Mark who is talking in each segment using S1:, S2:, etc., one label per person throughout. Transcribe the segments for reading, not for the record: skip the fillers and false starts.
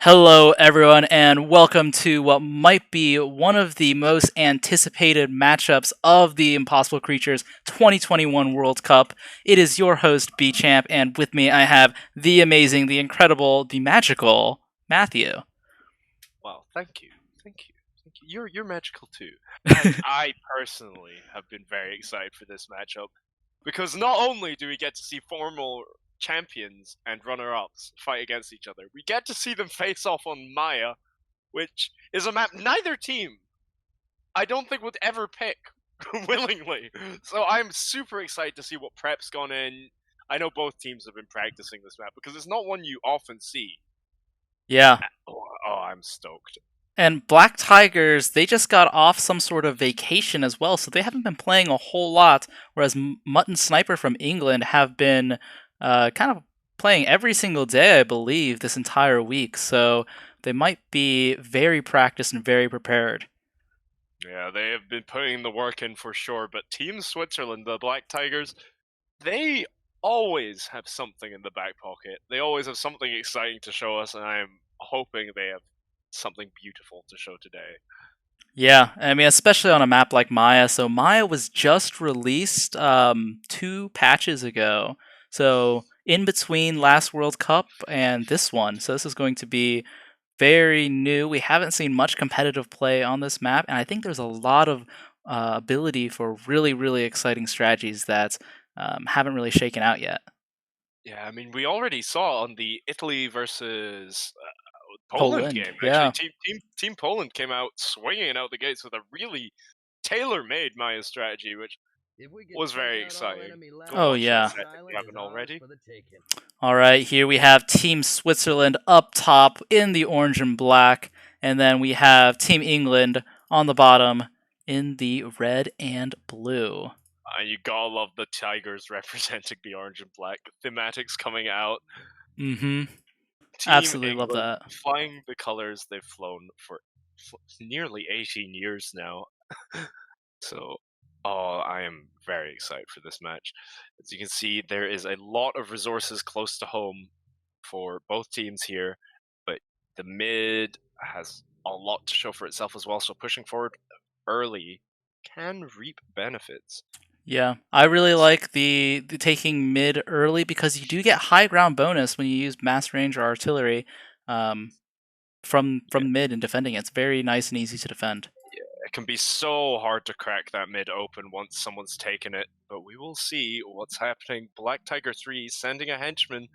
S1: Hello, everyone, and welcome to what might be one of the most anticipated matchups of the Impossible Creatures 2021 World Cup. It is your host, B-Champ, and with me I have the amazing, the incredible, the magical Matthew.
S2: Well, thank you, thank you, thank you. You're magical too, and I personally have been very excited for this matchup because not only do we get to see former champions and runner-ups fight against each other, we get to see them face off on Maya, which is a map neither team I don't think would ever pick willingly. So I'm super excited to see what prep's gone in. I know both teams have been practicing this map because it's not one you often see.
S1: Yeah.
S2: Oh, I'm stoked.
S1: And Black Tigers, they just got off some sort of vacation as well, so they haven't been playing a whole lot, whereas Mutt and Sniper from England have been kind of playing every single day, I believe, this entire week. So they might be very practiced and very prepared.
S2: Yeah, they have been putting the work in for sure, but Team Switzerland, the Black Tigers, they always have something in the back pocket. They always have something exciting to show us, and I am hoping they have something beautiful to show today.
S1: Yeah, I mean, especially on a map like Maya. So Maya was just released 2 patches ago. So in between last World Cup and this one. So this is going to be very new. We haven't seen much competitive play on this map, and I think there's a lot of ability for really, really exciting strategies that haven't really shaken out yet.
S2: Yeah, I mean, we already saw on the Italy versus Poland
S1: Poland,
S2: game. Actually,
S1: yeah.
S2: Team Poland came out swinging out the gates with a really tailor-made Maya strategy, which was very exciting. Go
S1: Oh,
S2: watch that
S1: yeah.
S2: set if you haven't already.
S1: All right, here we have Team Switzerland up top in the orange and black, and then we have Team England on the bottom in the red and blue.
S2: You gotta love the Tigers representing the orange and black thematics coming out.
S1: Mm-hmm.
S2: Team
S1: Absolutely love
S2: England
S1: that.
S2: flying the colors they've flown for nearly 18 years now. So, oh, I am very excited for this match. As you can see, there is a lot of resources close to home for both teams here, but the mid has a lot to show for itself as well. So pushing forward early can reap benefits.
S1: Yeah, I really like the taking mid early because you do get high ground bonus when you use mass range or artillery um, from mid and defending it. It's very nice and easy to defend.
S2: It can be so hard to crack that mid open once someone's taken it, but we will see what's happening. Black Tiger 3 sending a henchman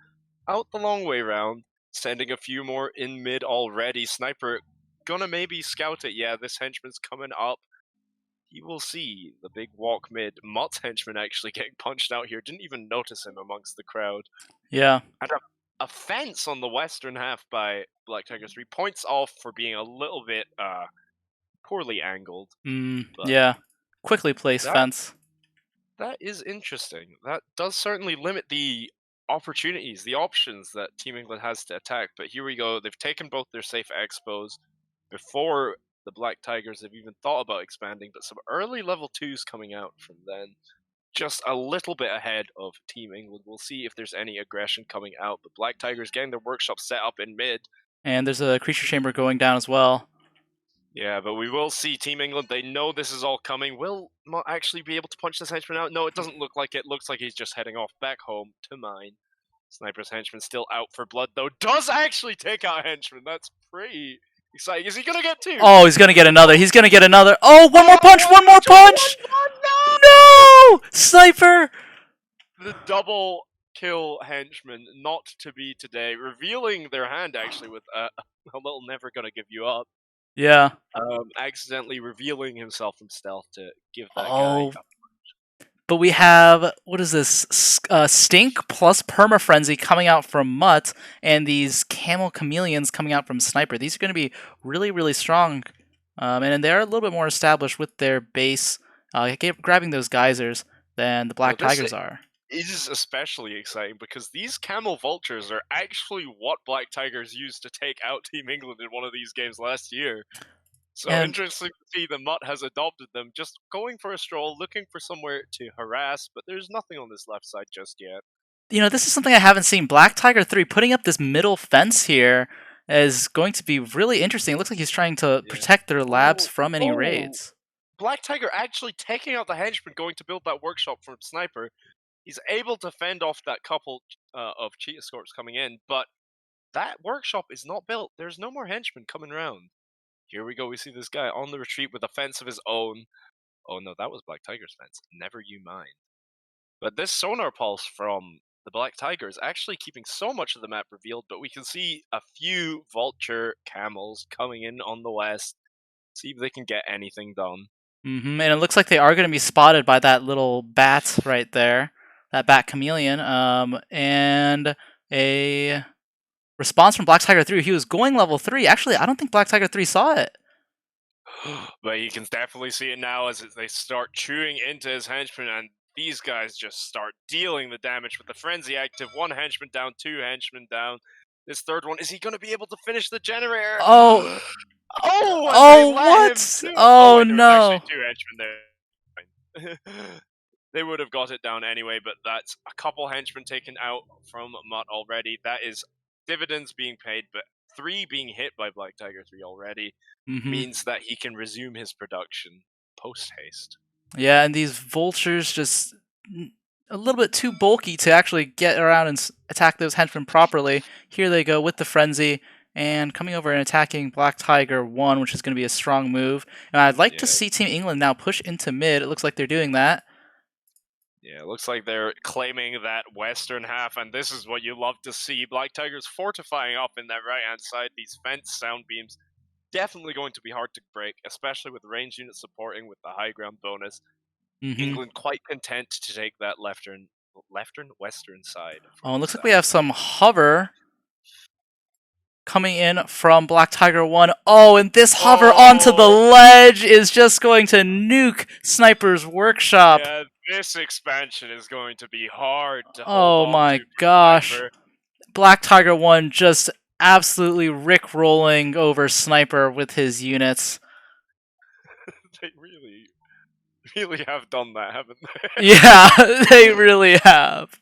S2: out the long way round, sending a few more in mid already. Sniper gonna maybe scout it. Yeah, this henchman's coming up. He will see the big walk mid. Mutt's henchman actually getting punched out here. Didn't even notice him amongst the crowd.
S1: Yeah.
S2: And a fence on the western half by Black Tiger 3 points off for being a little bit poorly angled. But
S1: Yeah. Quickly placed
S2: that
S1: fence.
S2: that is interesting. That does certainly limit the opportunities, the options that Team England has to attack. But here we go. They've taken both their safe expos before the Black Tigers have even thought about expanding, but some early level 2s coming out from then. Just a little bit ahead of Team England. We'll see if there's any aggression coming out. But Black Tigers getting their workshop set up in mid.
S1: And there's a creature chamber going down as well.
S2: Yeah, but we will see Team England. They know this is all coming. Will Mutt actually be able to punch this henchman out? No, it doesn't look like it. Looks like he's just heading off back home to mine. Sniper's henchman still out for blood, though. Does actually take out henchman. That's pretty exciting. Is he going to get two?
S1: Oh, he's gonna get another. He's gonna get another. Oh, one more punch! One more punch! No! Sniper!
S2: The double kill henchman, not to be today. Revealing their hand, actually, with a little never gonna give you up.
S1: Yeah.
S2: Accidentally revealing himself from stealth to give that
S1: Oh,
S2: guy.
S1: but we have, what is this? Stink plus Perma Frenzy coming out from Mutt, and these Camel Chameleons coming out from Sniper. These are going to be really, really strong. And they're a little bit more established with their base, grabbing those geysers than the Black Tigers are.
S2: It is especially exciting because these camel vultures are actually what Black Tigers used to take out Team England in one of these games last year. So
S1: And
S2: interesting to see the Mutt has adopted them, just going for a stroll, looking for somewhere to harass, but there's nothing on this left side just yet.
S1: this is something I haven't seen. Black Tiger 3 putting up this middle fence here, is going to be really interesting. It looks like he's trying to
S2: Yeah.
S1: protect their labs
S2: Oh,
S1: from any
S2: oh!
S1: raids.
S2: Black Tiger actually taking out the henchman going to build that workshop from Sniper. He's able to fend off that couple of cheetah scorps coming in, but that workshop is not built. There's no more henchmen coming around. Here we go. We see this guy on the retreat with a fence of his own. Oh no, that was Black Tiger's fence. Never you mind. But this sonar pulse from the Black Tiger is actually keeping so much of the map revealed, but we can see a few vulture camels coming in on the west. See if they can get anything done.
S1: And it looks like they are going to be spotted by that little bat right there, that bat chameleon. And a response from Black Tiger 3. He was going level 3. Actually, I don't think Black Tiger 3 saw it.
S2: But you can definitely see it now as they start chewing into his henchmen, and these guys just start dealing the damage with the frenzy active. One henchman down, two henchmen down. This third one, is he going to be able to finish the generator?
S1: Oh,
S2: Oh, and they
S1: oh,
S2: let him
S1: what?
S2: too. Oh
S1: Oh
S2: wait, there was actually
S1: no.
S2: two henchmen there. They would have got it down anyway, but that's a couple henchmen taken out from Mutt already. That is dividends being paid, but 3 being hit by Black Tiger 3 already means that he can resume his production post haste.
S1: Yeah, and these vultures just a little bit too bulky to actually get around and attack those henchmen properly. Here they go with the frenzy and coming over and attacking Black Tiger 1, which is going to be a strong move. And I'd like to see Team England now push into mid. It looks like they're doing that.
S2: Yeah, it looks like they're claiming that western half, and this is what you love to see. Black Tiger's fortifying up in that right-hand side. These fence sound beams definitely going to be hard to break, especially with range units supporting with the high ground bonus. England quite content to take that western side.
S1: Oh, it looks like we have some hover coming in from Black Tiger 1. Oh, and this hover onto the ledge is just going to nuke Sniper's workshop.
S2: Yeah, this expansion is going to be hard to
S1: Oh
S2: hold on
S1: my
S2: to for
S1: gosh.
S2: Sniper.
S1: Black Tiger 1 just absolutely rick-rolling over Sniper with his units.
S2: They really have done that, haven't they?
S1: Yeah, they really have.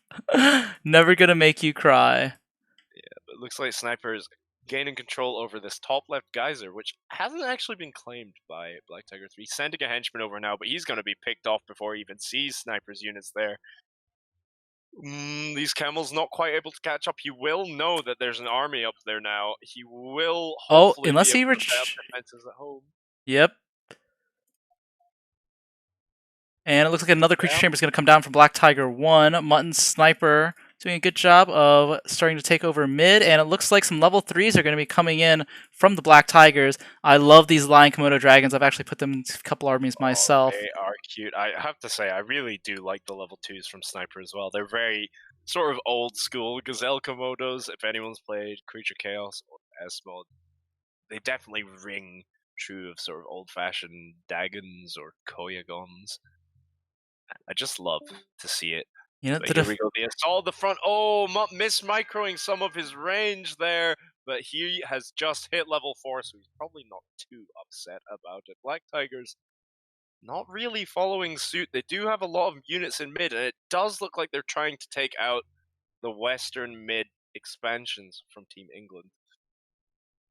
S1: Never gonna make you cry.
S2: Yeah, but it looks like Sniper is gaining control over this top left geyser, which hasn't actually been claimed by Black Tiger 3. Sending a henchman over now, but he's going to be picked off before he even sees Sniper's units there. These camels not quite able to catch up. He will know that there's an army up there now. He will hopefully
S1: unless
S2: be
S1: he
S2: able to set up defenses at home.
S1: Yep. And it looks like another creature chamber is going to come down from Black Tiger 1. Mutton Sniper doing a good job of starting to take over mid, and it looks like some level 3s are going to be coming in from the Black Tigers. I love these Lion Komodo Dragons. I've actually put them in a couple armies myself.
S2: They are cute. I have to say, I really do like the level 2s from Sniper as well. They're very sort of old school Gazelle Komodos. If anyone's played Creature Chaos or S mode, they definitely ring true of sort of old-fashioned Dagons or Koyagons. I just love to see it.
S1: You know,
S2: But here we go. The assault at the front. Oh, miss-microing some of his range there. But he has just hit level 4, so he's probably not too upset about it. Black Tigers not really following suit. They do have a lot of units in mid, and it does look like they're trying to take out the western mid expansions from Team England.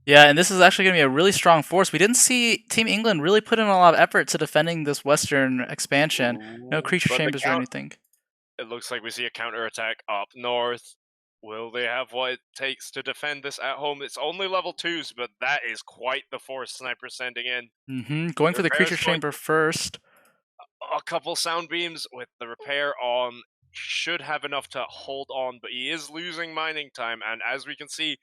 S1: Yeah, and this is actually going to be a really strong force. We didn't see Team England really put in a lot of effort to defending this western expansion. No creature chambers or anything.
S2: It looks like we see a counterattack up north. Will they have what it takes to defend this at home? It's only level 2s, but that is quite the force Sniper sending in.
S1: Going for the creature chamber first.
S2: A couple sound beams with the repair on should have enough to hold on, but he is losing mining time, and as we can see,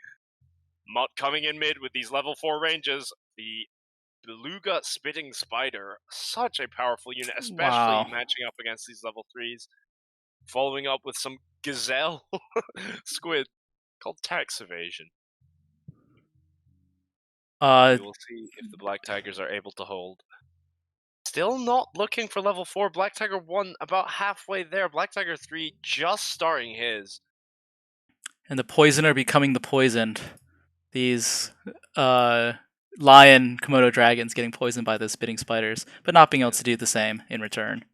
S2: Mutt coming in mid with these level 4 ranges. The Beluga Spitting Spider, such a powerful unit, especially matching up against these level 3s. Following up with some Gazelle Squid called Tax Evasion. We will see if the Black Tigers are able to hold. Still not looking for level 4. Black Tiger 1 about halfway there. Black Tiger 3 just starting his.
S1: And the poisoner becoming the poisoned. These lion Komodo dragons getting poisoned by the spitting spiders, but not being able to do the same in return.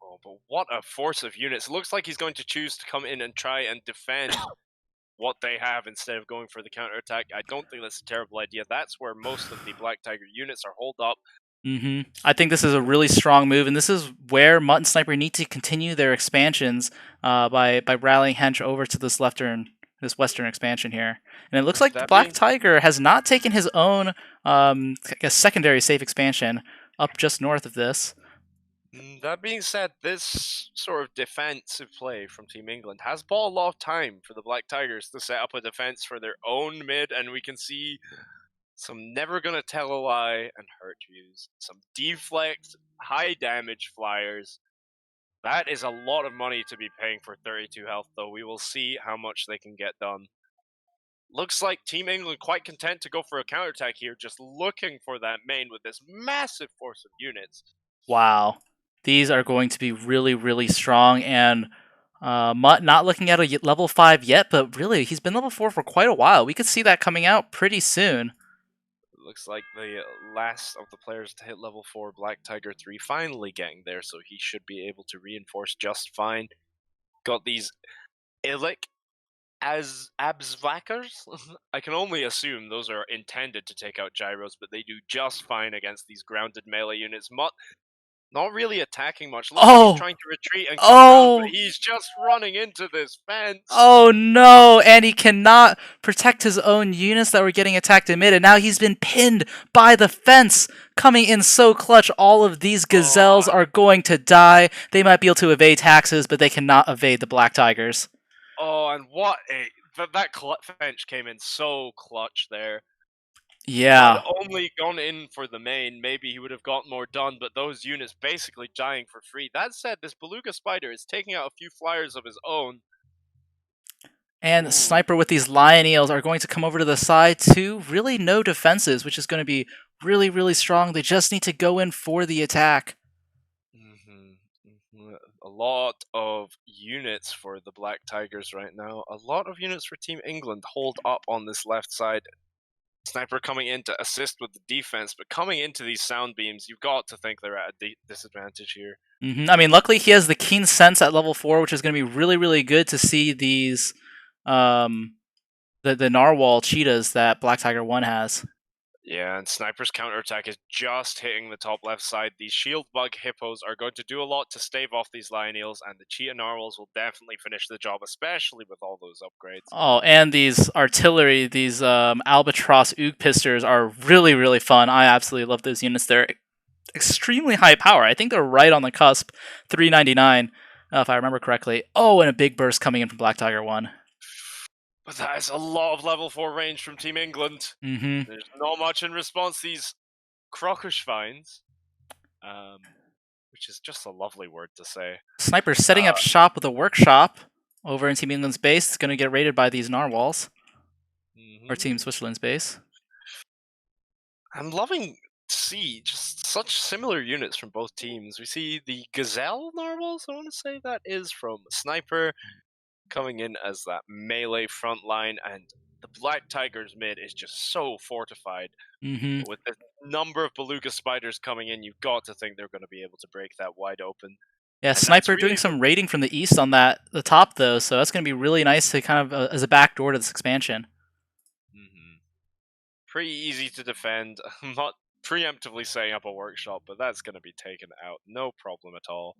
S2: Oh, but what a force of units. Looks like he's going to choose to come in and try and defend what they have instead of going for the counterattack. I don't think that's a terrible idea. That's where most of the Black Tiger units are holed up.
S1: I think this is a really strong move, and this is where Mutt and Sniper need to continue their expansions by rallying Hench over to this western expansion here. And it looks like the
S2: That
S1: Black
S2: being
S1: Tiger has not taken his own I guess secondary safe expansion up just north of this.
S2: that being said, this sort of defensive play from Team England has bought a lot of time for the Black Tigers to set up a defense for their own mid, and we can see some never gonna tell a lie and hurt views, some deflect, high damage flyers. That is a lot of money to be paying for 32 health, though. We will see how much they can get done. Looks like Team England quite content to go for a counterattack here, just looking for that main with this massive force of units.
S1: Wow, these are going to be really, really strong, and Mutt not looking at a level 5 yet, but really, he's been level 4 for quite a while. We could see that coming out pretty soon.
S2: Looks like the last of the players to hit level 4, Black Tiger 3, finally getting there, so he should be able to reinforce just fine. Got these Illic as Absvackers? I can only assume those are intended to take out gyros, but they do just fine against these grounded melee units. Mutt not really attacking much. Looks like he's
S1: Oh!
S2: trying to retreat and come round, but
S1: Oh!
S2: he's just running into this fence.
S1: Oh no! And he cannot protect his own units that were getting attacked in mid, and now he's been pinned by the fence! Coming in so clutch, all of these gazelles
S2: Oh,
S1: are going to die. They might be able to evade taxes, but they cannot evade the Black Tigers.
S2: oh, and what a that fence came in so clutch there. If he had
S1: Yeah.
S2: only gone in for the main, maybe he would have got more done, but those units basically dying for free. That said, this Beluga Spider is taking out a few flyers of his own.
S1: And
S2: Ooh.
S1: Sniper with these Lion Eels are going to come over to the side too. Really no defenses, which is going to be really, really strong. They just need to go in for the attack.
S2: A lot of units for the Black Tigers right now. A lot of units for Team England hold up on this left side. Sniper coming in to assist with the defense, but coming into these sound beams, you've got to think they're at a disadvantage here.
S1: I mean, luckily he has the Keen Sense at level 4, which is going to be really, really good to see these the narwhal cheetahs that Black Tiger 1 has.
S2: Yeah, and Sniper's counterattack is just hitting the top left side. These shield bug hippos are going to do a lot to stave off these lion eels, and the cheetah narwhals will definitely finish the job, especially with all those upgrades.
S1: Oh, and these artillery, these albatross oog pisters are really, really fun. I absolutely love those units. They're extremely high power. I think they're right on the cusp, 399, if I remember correctly. Oh, and a big burst coming in from Black Tiger 1.
S2: But that is a lot of level 4 range from Team England. There's not much in response. These Krokuschweins, which is just a lovely word to say.
S1: Sniper's setting up shop with a workshop over in Team England's base. It's going to get raided by these narwhals. Or Team Switzerland's base.
S2: I'm loving to see just such similar units from both teams. We see the Gazelle narwhals, I want to say that is from Sniper, coming in as that melee front line, and the Black Tiger's mid is just so fortified. With the number of Beluga Spiders coming in, you've got to think they're going to be able to break that wide open.
S1: Yeah,
S2: And
S1: Sniper
S2: really
S1: doing some raiding from the east on the top, though, so that's going to be really nice to kind of as a backdoor to this expansion.
S2: Pretty easy to defend. I'm not preemptively setting up a workshop, but that's going to be taken out. No problem at all.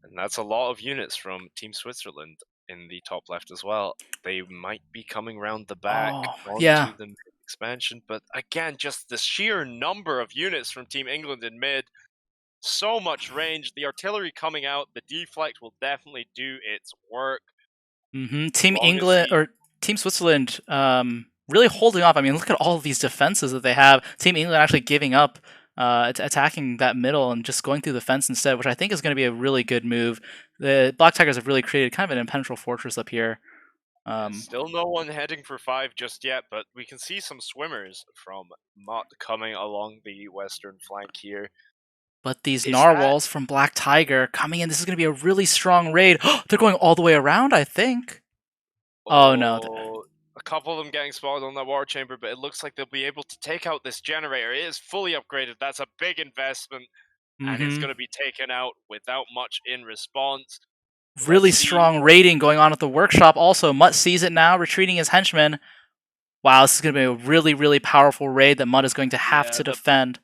S2: And that's a lot of units from Team Switzerland in the top left as well. They might be coming round the back onto the expansion, but again, just the sheer number of units from Team England in mid. So much range. The artillery coming out, the deflect will definitely do its work.
S1: Team England or Team Switzerland really holding off. I mean, look at all of these defenses that they have. Team England actually giving up, attacking that middle and just going through the fence instead, which I think is going to be a really good move. The Black Tigers have really created kind of an impenetrable fortress up here.
S2: Still no one heading for 5 just yet, but we can see some swimmers from Mott coming along the western flank here.
S1: But these narwhals from Black Tiger coming in, this is going to be a really strong raid. They're going all the way around, I think. Oh no.
S2: A couple of them getting spotted on that water chamber, but it looks like they'll be able to take out this generator. It is fully upgraded. That's a big investment, and it's going to be taken out without much in response. Let's
S1: Really
S2: see.
S1: strong raiding going on at the workshop. Also, Mutt sees it now, retreating his henchmen. Wow, this is going to be a really, really powerful raid that Mutt is going to have
S2: Yeah,
S1: to
S2: the
S1: defend.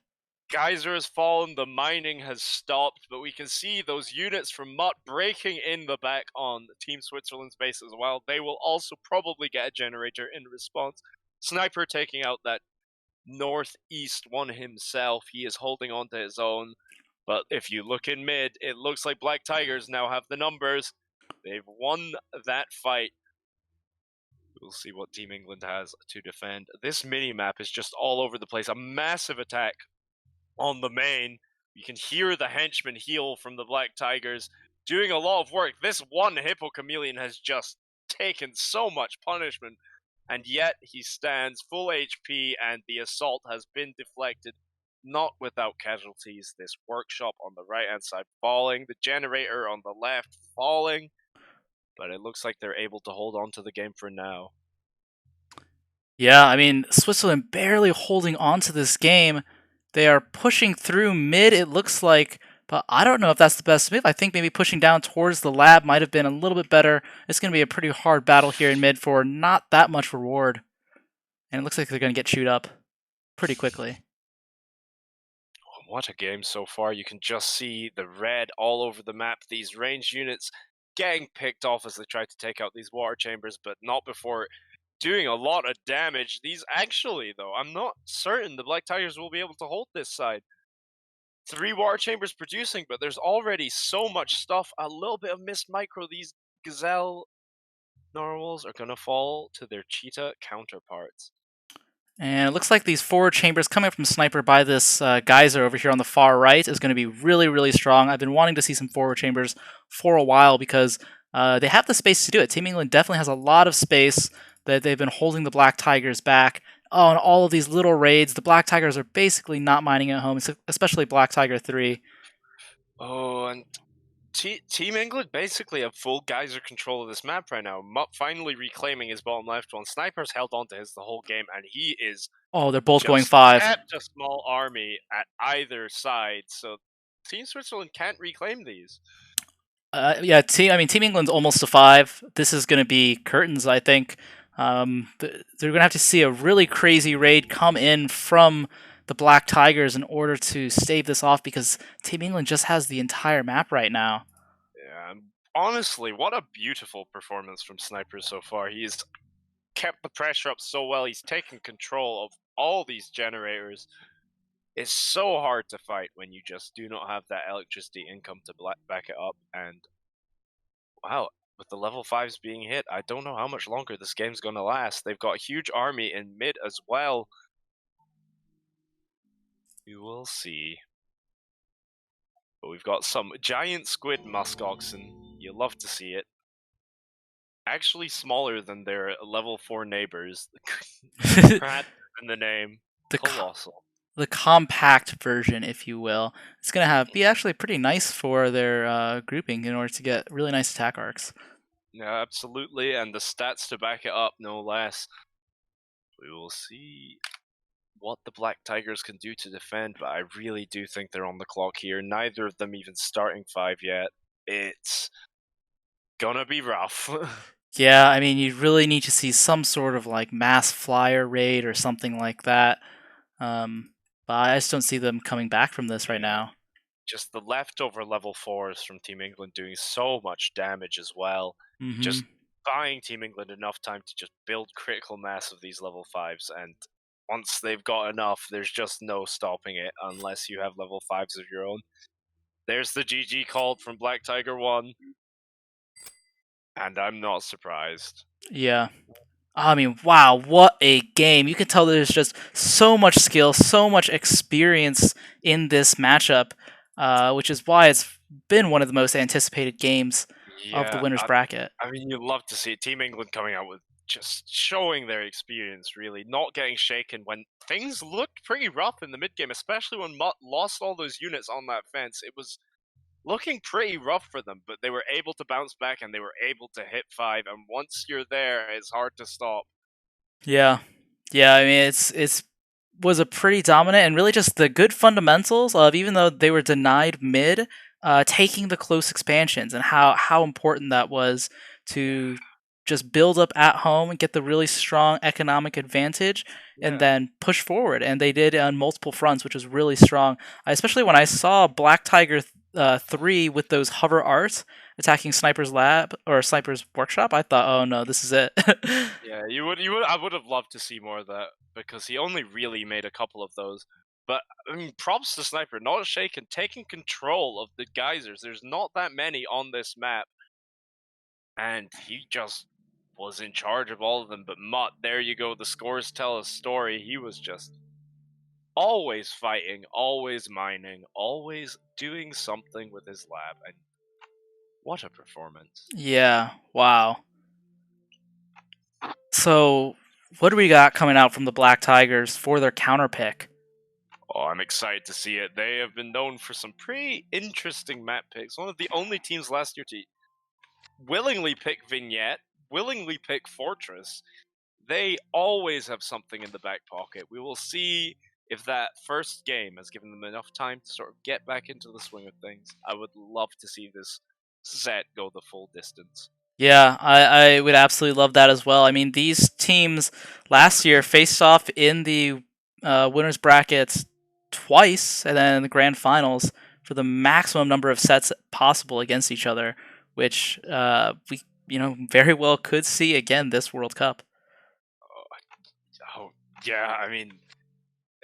S2: geyser has fallen, the mining has stopped, but we can see those units from Mutt breaking in the back on Team Switzerland's base as well. They will also probably get a generator in response. Sniper taking out that northeast one himself. He is holding on to his own. But if you look in mid, it looks like Black Tigers now have the numbers. They've won that fight. We'll see what Team England has to defend. This mini map is just all over the place. A massive attack on the main. You can hear the henchmen heal from the Black Tigers doing a lot of work. This one Hippo Chameleon has just taken so much punishment, and yet he stands full HP, and the assault has been deflected, not without casualties. This workshop on the right hand side falling, the generator on the left falling, but it looks like they're able to hold on to the game for now.
S1: Yeah, I mean, Switzerland barely holding on to this game. They are pushing through mid, it looks like, but I don't know if that's the best move. I think maybe pushing down towards the lab might have been a little bit better. It's going to be a pretty hard battle here in mid for not that much reward. And it looks like they're going to get chewed up pretty quickly.
S2: What a game so far. You can just see the red all over the map. These ranged units getting picked off as they try to take out these water chambers, but not before doing a lot of damage. These actually, though, I'm not certain the Black Tigers will be able to hold this side. 3 water chambers producing, but there's already so much stuff. A little bit of missed micro. These Gazelle narwhals are going to fall to their cheetah counterparts.
S1: And it looks like these forward chambers coming from Sniper by this geyser over here on the far right is going to be really, really strong. I've been wanting to see some forward chambers for a while because they have the space to do it. Team England definitely has a lot of space that they've been holding the Black Tigers back. Oh, and all of these little raids, the Black Tigers are basically not mining at home, especially Black Tiger 3.
S2: Oh, and Team England basically have full geyser control of this map right now. Mutt finally reclaiming his bottom left one. Sniper's held onto his the whole game, and he is
S1: Oh, they're both going
S2: just
S1: 5.
S2: kept a small army at either side. So Team Switzerland can't reclaim these.
S1: Yeah, Team England's almost to 5. This is going to be curtains, I think. They're going to have to see a really crazy raid come in from the Black Tigers in order to stave this off because Team England just has the entire map right now.
S2: Yeah, and honestly, what a beautiful performance from Sniper so far. He's kept the pressure up so well. He's taken control of all these generators. It's so hard to fight when you just do not have that electricity income to back it up. And wow, with the level 5s being hit, I don't know how much longer this game's going to last. They've got a huge army in mid as well. We will see. But we've got some giant squid musk oxen. You love to see it. Actually smaller than their level 4 neighbors. Perhaps in the name. Colossal.
S1: The compact version, if you will. It's going to be actually pretty nice for their grouping in order to get really nice attack arcs.
S2: Yeah, absolutely, and the stats to back it up, no less. We will see what the Black Tigers can do to defend, but I really do think they're on the clock here. Neither of them even starting 5 yet. It's gonna be rough.
S1: Yeah, I mean, you really need to see some sort of like mass flyer raid or something like that. But I just don't see them coming back from this right now.
S2: Just the leftover level 4s from Team England doing so much damage as well.
S1: Mm-hmm.
S2: Just buying Team England enough time to just build critical mass of these level 5s, and once they've got enough, there's just no stopping it unless you have level 5s of your own. There's the GG called from Black Tiger 1, and I'm not surprised.
S1: Yeah. I mean, wow, what a game. You can tell there's just so much skill, so much experience in this matchup, which is why it's been one of the most anticipated games of the winner's bracket.
S2: I mean, you love to see Team England coming out with just showing their experience, really, not getting shaken when things looked pretty rough in the mid game, especially when Mutt lost all those units on that fence. It was looking pretty rough for them, but they were able to bounce back and they were able to hit 5, and once you're there, it's hard to stop.
S1: Yeah. Yeah, I mean, it's was a pretty dominant and really just the good fundamentals of even though they were denied mid, taking the close expansions and how important that was to just build up at home and get the really strong economic advantage and
S2: Yeah.
S1: then push forward. And they did on multiple fronts, which was really strong. Especially when I saw Black Tiger 3 with those hover arts attacking Sniper's lab or Sniper's workshop, I thought, oh no, this is it.
S2: Yeah, you would. I would have loved to see more of that because he only really made a couple of those. But I mean, props to Sniper, not shaken, taking control of the geysers. There's not that many on this map, and he just was in charge of all of them. But Mutt, there you go. The scores tell a story. He was just always fighting, always mining, always doing something with his lab, and what a performance!
S1: Yeah, wow. So, what do we got coming out from the Black Tigers for their counter pick?
S2: Oh, I'm excited to see it. They have been known for some pretty interesting map picks. One of the only teams last year to willingly pick Vignette, willingly pick Fortress. They always have something in the back pocket. We will see if that first game has given them enough time to sort of get back into the swing of things. I would love to see this set go the full distance.
S1: Yeah, I would absolutely love that as well. I mean, these teams last year faced off in the winners brackets twice, and then in the grand finals for the maximum number of sets possible against each other, which we very well could see again this World Cup.
S2: Oh, yeah, I mean,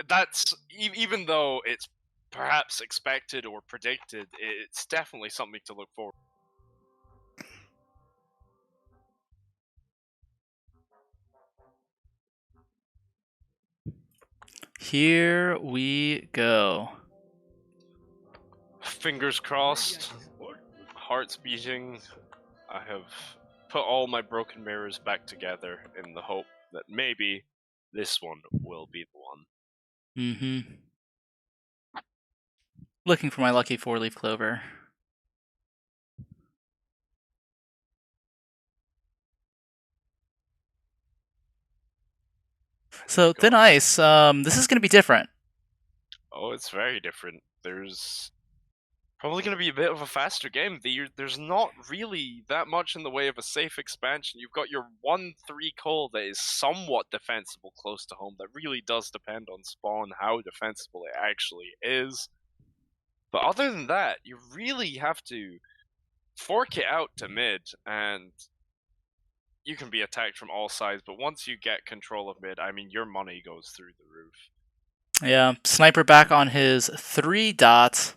S2: that's even though it's perhaps expected or predicted, it's definitely something to look forward.
S1: Here we go.
S2: Fingers crossed, hearts beating. I have put all my broken mirrors back together in the hope that maybe this one will be the one.
S1: Mm-hmm. Looking for my lucky four-leaf clover. So Thin Ice, this is going to be different.
S2: Oh, it's very different. There's probably going to be a bit of a faster game. There's not really that much in the way of a safe expansion. You've got your 1-3 call that is somewhat defensible close to home. That really does depend on spawn, how defensible it actually is. But other than that, you really have to fork it out to mid, and you can be attacked from all sides. But once you get control of mid, I mean, your money goes through the roof.
S1: Yeah, Sniper back on his 3-dot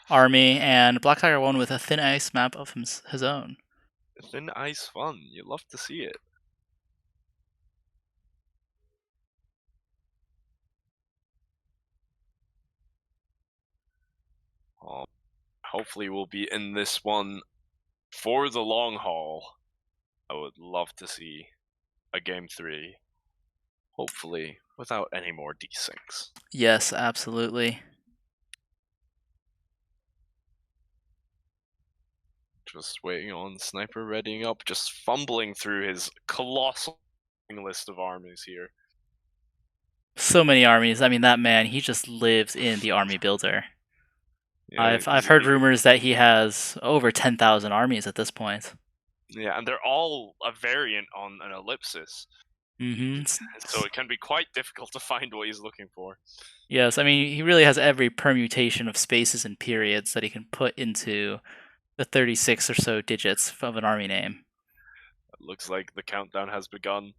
S1: army, and Black Tiger 1 with a Thin Ice map of his own.
S2: Thin Ice fun. You love to see it. Hopefully we'll be in this one for the long haul. I would love to see a game 3. Hopefully without any more desyncs.
S1: Yes, absolutely.
S2: Just waiting on Sniper readying up, just fumbling through his colossal list of armies here.
S1: So many armies. I mean, that man, he just lives in the army builder.
S2: Yeah,
S1: I've heard rumors that he has over 10,000 armies at this point.
S2: yeah, and they're all a variant on an ellipsis.
S1: Mm-hmm.
S2: So it can be quite difficult to find what he's looking for.
S1: Yes, I mean, he really has every permutation of spaces and periods that he can put into the 36 or so digits of an army name.
S2: It looks like the countdown has begun.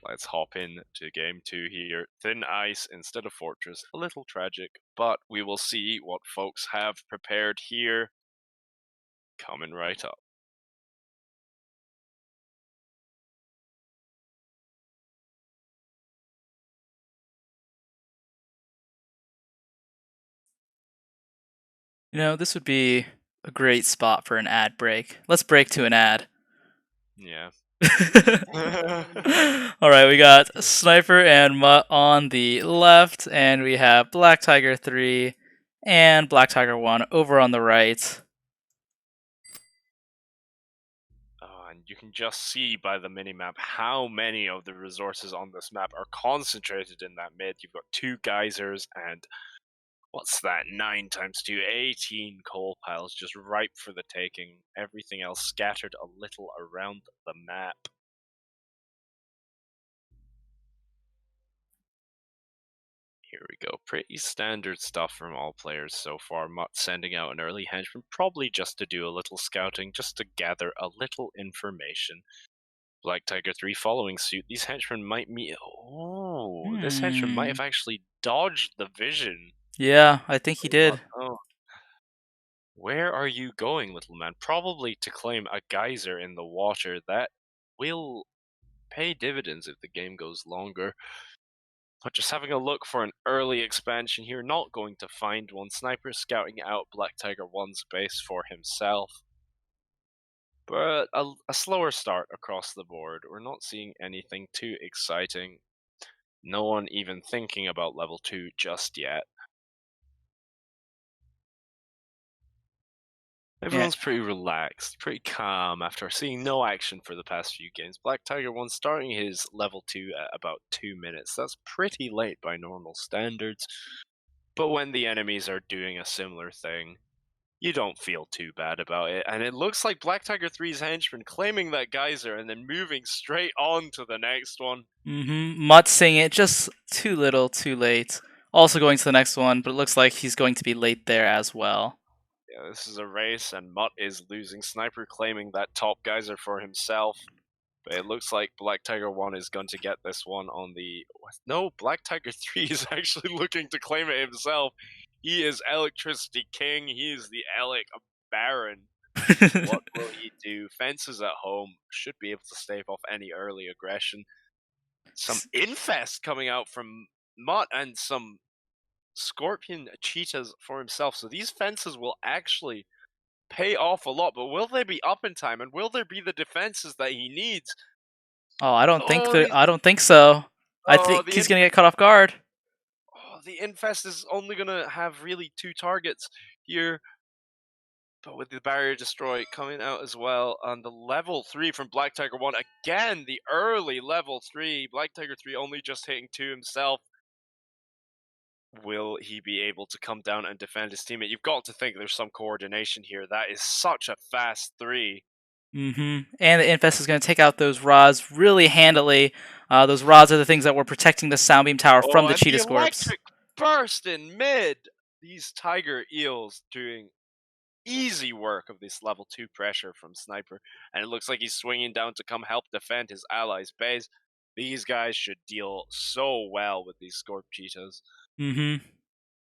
S2: Let's hop in to game 2 here. Thin Ice instead of Fortress. A little tragic, but we will see what folks have prepared here. Coming right up.
S1: You know, this would be a great spot for an ad break. Let's break to an ad.
S2: Yeah.
S1: Alright, we got Sniper and Mutt on the left, and we have Black Tiger 3 and Black Tiger 1 over on the right.
S2: And you can just see by the minimap how many of the resources on this map are concentrated in that mid. You've got 2 geysers and What's that? 9 times 2, 18 coal piles just ripe for the taking. Everything else scattered a little around the map. Here we go. Pretty standard stuff from all players so far. Mutt sending out an early henchman, probably just to do a little scouting, just to gather a little information. Black Tiger 3 following suit. These henchmen might meet. Oh, this henchman might have actually dodged the vision.
S1: Yeah, I think he did.
S2: Oh. Where are you going, little man? Probably to claim a geyser in the water that will pay dividends if the game goes longer. But just having a look for an early expansion here, not going to find one. Sniper scouting out Black Tiger 1's base for himself. But a slower start across the board. We're not seeing anything too exciting. No one even thinking about level 2 just yet. Everyone's pretty relaxed, pretty calm after seeing no action for the past few games. Black Tiger 1 starting his level 2 at about 2 minutes. That's pretty late by normal standards. But when the enemies are doing a similar thing, you don't feel too bad about it. And it looks like Black Tiger 3's henchman claiming that geyser and then moving straight on to the next one.
S1: Mutt seeing it just too little, too late. Also going to the next one, but it looks like he's going to be late there as well.
S2: Yeah, this is a race, and Mutt is losing. Sniper claiming that top geyser for himself. But it looks like Black Tiger 1 is going to get this one on the... No, Black Tiger 3 is actually looking to claim it himself. He is Electricity King. He is the Elec Baron. What will he do? Fences at home. Should be able to stave off any early aggression. Some Infest coming out from Mutt and some Scorpion cheetahs for himself. So these fences will actually pay off a lot, but will they be up in time, and will there be the defenses that he needs?
S1: Oh, I don't think so. I think he's gonna get caught off guard.
S2: Oh, the Infest is only gonna have really 2 targets here. But with the barrier destroy coming out as well on the level 3 from Black Tiger 1. Again, the early level 3. Black Tiger 3 only just hitting 2 himself. Will he be able to come down and defend his teammate? You've got to think there's some coordination here. That is such a fast 3.
S1: And the Infest is going to take out those rods really handily. Those rods are the things that were protecting the sound beam tower from the cheetah scorps.
S2: Electric burst in mid. These tiger eels doing easy work of this level 2 pressure from Sniper, and it looks like he's swinging down to come help defend his allies' base. These guys should deal so well with these Scorp Cheetahs.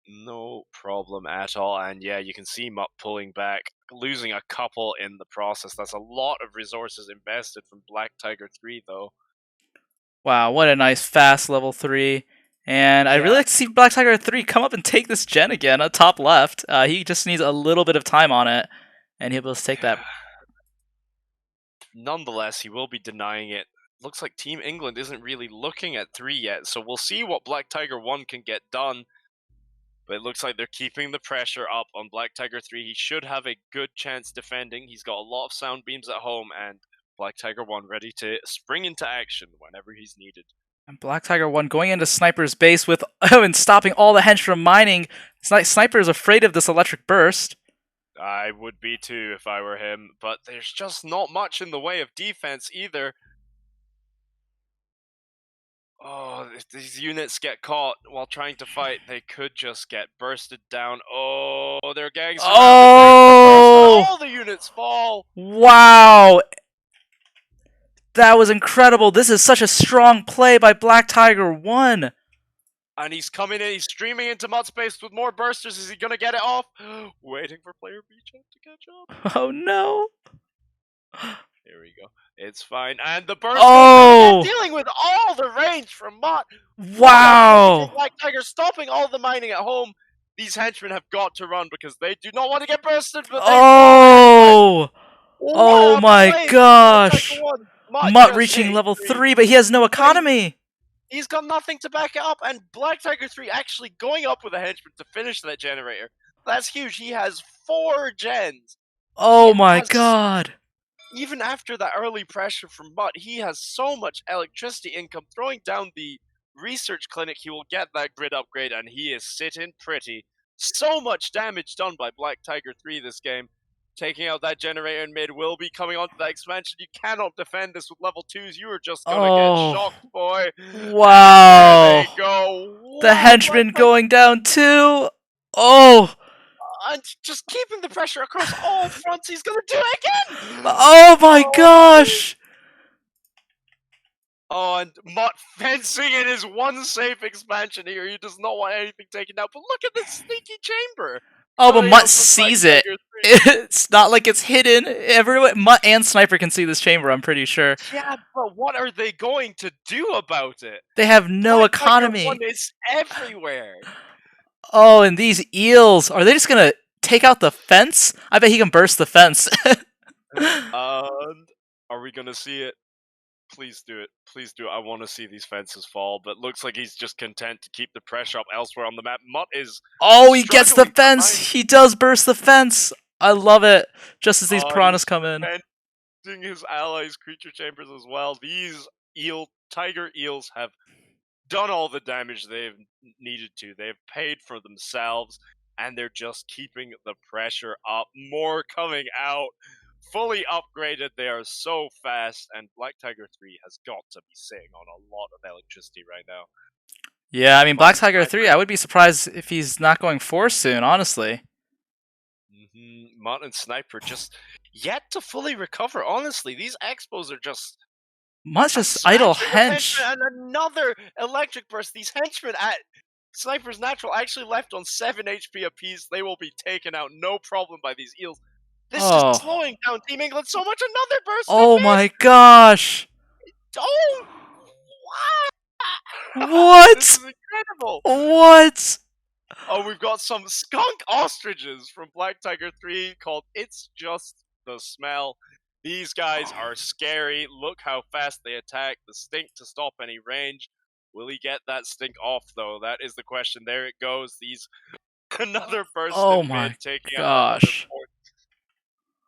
S2: No problem at all. And yeah, you can see Mutt pulling back, losing a couple in the process. That's a lot of resources invested from Black Tiger 3, though.
S1: Wow, what a nice fast level 3. And I'd really like to see Black Tiger 3 come up and take this gen again at top left. He just needs a little bit of time on it, and he'll be able to take that.
S2: Nonetheless, he will be denying it. Looks like Team England isn't really looking at 3 yet, so we'll see what Black Tiger 1 can get done. But it looks like they're keeping the pressure up on Black Tiger 3. He should have a good chance defending. He's got a lot of sound beams at home, and Black Tiger 1 ready to spring into action whenever he's needed.
S1: And Black Tiger 1 going into Sniper's base with and stopping all the hench from mining. Sniper is afraid of this electric burst.
S2: I would be too if I were him, but there's just not much in the way of defense either. Oh, if these units get caught while trying to fight, they could just get bursted down. Oh, they're getting surrounded.
S1: Oh!
S2: All the units fall.
S1: Wow! That was incredible. This is such a strong play by Black Tiger 1.
S2: And he's coming in, he's streaming into Mutt space with more bursters. Is he going to get it off? Waiting for player B to catch up.
S1: Oh no.
S2: Here we go. It's fine. And the burst
S1: goes
S2: dealing with all the range from Mutt.
S1: Wow.
S2: Black Tiger stopping all the mining at home. These henchmen have got to run because they do not want to get bursted. But
S1: oh my gosh. Mutt reaching level 3, but he has no economy.
S2: He's got nothing to back it up, and Black Tiger 3 actually going up with a henchman to finish that generator. That's huge. He has 4 gens.
S1: Oh my god.
S2: Even after that early pressure from Mutt, he has so much electricity income. Throwing down the research clinic, he will get that grid upgrade, and he is sitting pretty. So much damage done by Black Tiger 3 this game. Taking out that generator in mid will be coming onto that expansion. You cannot defend this with level 2s. You are just gonna get
S1: Oh,
S2: shocked, boy. And there they
S1: wow.
S2: go.
S1: The
S2: Wow, Black
S1: henchman
S2: Tiger
S1: going down too. Oh,
S2: and just keeping the pressure across all fronts. He's gonna do it again.
S1: oh my
S2: Oh,
S1: gosh.
S2: oh, and Mutt fencing in his one safe expansion here. He does not want anything taken out. But look at this sneaky chamber
S1: Oh, but
S2: coming
S1: Mutt
S2: out from Black
S1: sees it.
S2: Tiger 3.
S1: It's not like it's hidden. Everyone, Mutt and Sniper can see this chamber, I'm pretty sure.
S2: Yeah, but what are they going to do about it?
S1: They have no
S2: Black Tiger 1
S1: economy.
S2: is everywhere.
S1: Oh, and these eels. Are they just gonna take out the fence? I bet he can burst the fence.
S2: And are we gonna see it? Please do it. Please do it. I want to see these fences fall, but looks like he's just content to keep the pressure up elsewhere on the map. Mutt is
S1: Oh, he gets the
S2: struggling to
S1: fence.
S2: find.
S1: He does burst the fence. I love it. Just as these piranhas
S2: He's
S1: come in.
S2: fencing his allies' creature chambers as well. These tiger eels have done all the damage they've needed to. They've paid for themselves, and they're just keeping the pressure up. More coming out. Fully upgraded, they are so fast, and Black Tiger 3 has got to be sitting on a lot of electricity right now.
S1: Yeah, I mean,
S2: Mutt
S1: Black
S2: and
S1: Tiger
S2: Sniper.
S1: 3, I would be surprised if he's not going 4 soon, honestly.
S2: Mutt and Sniper just yet to fully recover. Honestly, these expos are just
S1: Mutt's
S2: a
S1: just idle
S2: smattering of
S1: hench.
S2: henchmen and another electric burst. These henchmen at Sniper's Natural actually left on 7 HP apiece. They will be taken out no problem by these eels. This is
S1: Oh.
S2: slowing down Team England so much. Another burst in
S1: Oh
S2: mid.
S1: my gosh.
S2: Oh, wow. This
S1: What?
S2: is incredible.
S1: What?
S2: Oh, we've got some skunk ostriches from Black Tiger 3 called It's Just the Smell. These guys are scary. Look how fast they attack. The stink to stop any range. Will he get that stink off, though? That is the question. There it goes. Another burst
S1: Oh
S2: in mid,
S1: my
S2: taking out another
S1: gosh.
S2: port.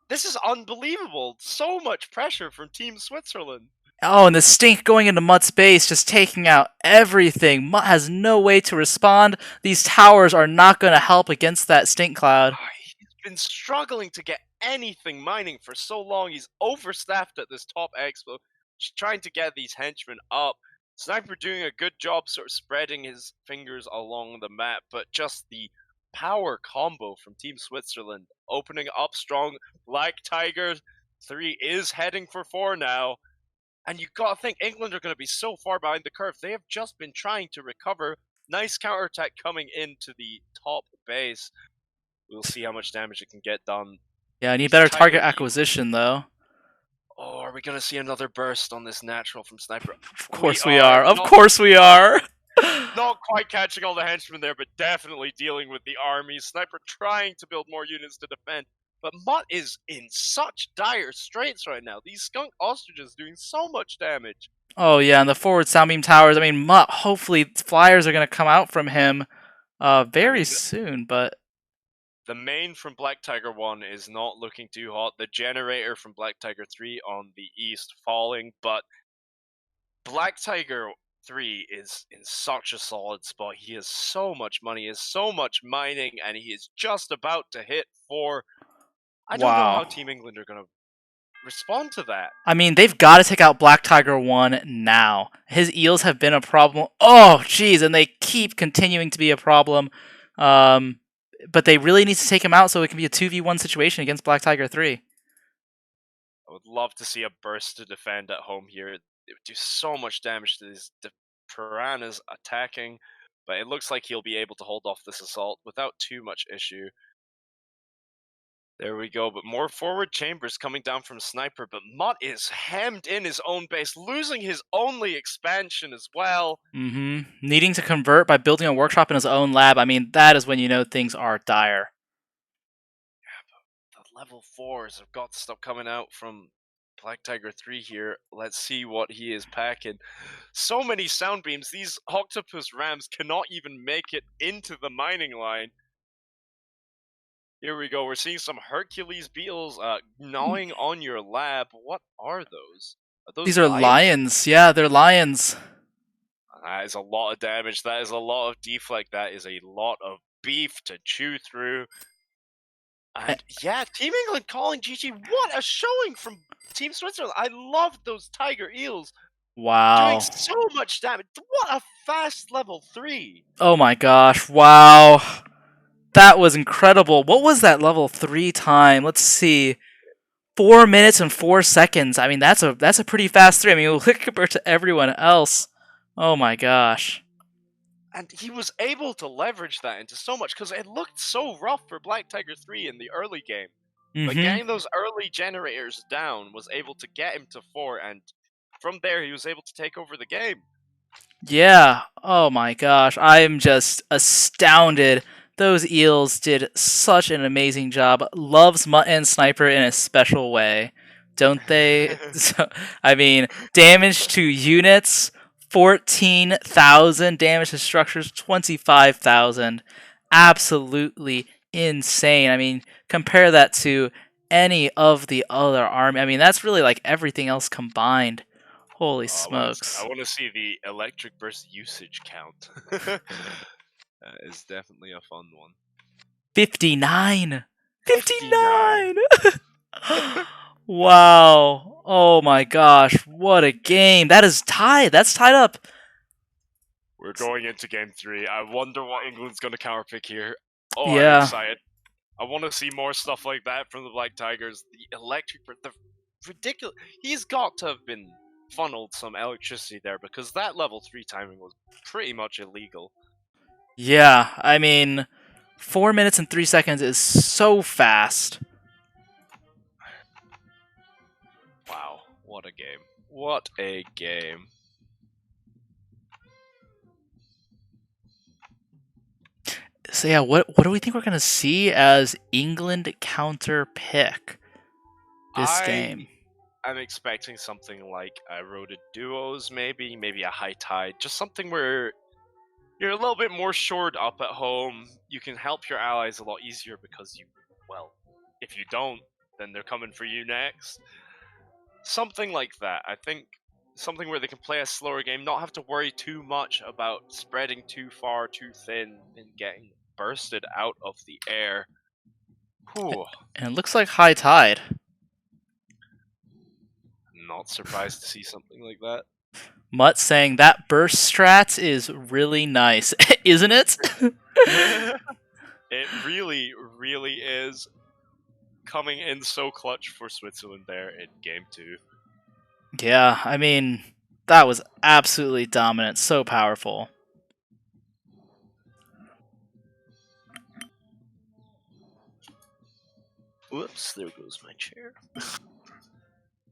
S2: This is unbelievable. So much pressure from Team Switzerland.
S1: Oh, and the stink going into Mutt's base, just taking out everything. Mutt has no way to respond. These towers are not going to help against that stink cloud.
S2: He's been struggling to get anything mining for so long. He's overstaffed at this top expo, just trying to get these henchmen up. Sniper doing a good job sort of spreading his fingers along the map, but just the power combo from Team Switzerland opening up strong. Black Tiger 3 is heading for 4 now. And you gotta think England are gonna be so far behind the curve. They have just been trying to recover. Nice counterattack coming into the top base. We'll see how much damage it can get done.
S1: Yeah, I need
S2: These
S1: better
S2: Tiger
S1: target
S2: Eagles.
S1: acquisition, though.
S2: Oh, are we gonna see another burst on this natural from Sniper?
S1: Of course we are. Of
S2: Not,
S1: course we are.
S2: not quite catching all the henchmen there, but definitely dealing with the armies. Sniper trying to build more units to defend. But Mutt is in such dire straits right now. These skunk ostriches doing so much damage.
S1: Oh yeah, and the forward sound beam towers. I mean, Mutt. Hopefully, flyers are gonna come out from him, very soon. But
S2: the main from Black Tiger 1 is not looking too hot. The generator from Black Tiger 3 on the east falling, but Black Tiger 3 is in such a solid spot. He has so much money, he has so much mining, and he is just about to hit 4. I don't know how Team England are going to respond to that.
S1: I mean, they've got to take out Black Tiger 1 now. His eels have been a problem. Oh, jeez, and they keep continuing to be a problem. But they really need to take him out so it can be a 2v1 situation against Black Tiger 3.
S2: I would love to see a burst to defend at home here. It would do so much damage to these piranhas attacking, but it looks like he'll be able to hold off this assault without too much issue. There we go, but more forward chambers coming down from Sniper, but Mutt is hemmed in his own base, losing his only expansion as well.
S1: Needing to convert by building a workshop in his own lab, I mean, that is when you know things are dire.
S2: Yeah, but the level 4s have got to stop coming out from Black Tiger 3 here. Let's see what he is packing. So many sound beams, these octopus rams cannot even make it into the mining line. Here we go. We're seeing some Hercules beetles gnawing on your lab. What are those?
S1: These are lions. Yeah, they're lions.
S2: That is a lot of damage. That is a lot of deflect. That is a lot of beef to chew through.
S1: Eh,
S2: And yeah, Team England calling GG. What a showing from Team Switzerland. I loved those tiger eels doing
S1: Wow.
S2: so much damage. What a fast level 3.
S1: Oh my gosh. Wow. That was incredible. What was that level 3 time? Let's see. 4 minutes and 4 seconds. I mean, that's a pretty fast 3. I mean, compared to everyone else. Oh my gosh.
S2: And he was able to leverage that into so much because it looked so rough for Black Tiger 3 in the early game. But
S1: Mhm.
S2: getting those early generators down was able to get him to 4, and from there he was able to take over the game.
S1: Yeah. Oh my gosh. I am just astounded. Those eels did such an amazing job. Loves Mutt and Sniper in a special way, don't they? So, I mean, damage to units 14,000, damage to structures 25,000. Absolutely insane. I mean, compare that to any of the other army. I mean, that's really like everything else combined. Holy
S2: I
S1: smokes.
S2: want to see the electric burst usage count. That is definitely a fun one.
S1: 59.
S2: 59.
S1: 59. Wow. Oh my gosh. What a game. That is tied. That's tied up.
S2: We're going into game 3. I wonder what England's going to counterpick here. Oh, I'm
S1: Yeah.
S2: excited. I want to see more stuff like that from the Black Tigers. The electric, the ridiculous. He's got to have been funneled some electricity there because that level 3 timing was pretty much illegal.
S1: Yeah. I mean, 4 minutes and 3 seconds is so fast.
S2: Wow, what a game. What a game.
S1: So yeah, what do we think we're gonna see as England counter pick this game?
S2: I'm expecting something like a road of duos, maybe a high tide, just something where you're a little bit more shored up at home. You can help your allies a lot easier because well, if you don't, then they're coming for you next. Something like that. I think something where they can play a slower game, not have to worry too much about spreading too far, too thin, and getting bursted out of the air. Whew.
S1: And it looks like high tide.
S2: Not surprised to see something like that.
S1: Mutt saying that burst strat is really nice, isn't it?
S2: It really, really is coming in so clutch for Switzerland there in game 2.
S1: Yeah, I mean, that was absolutely dominant, so powerful.
S2: Whoops, there goes my chair.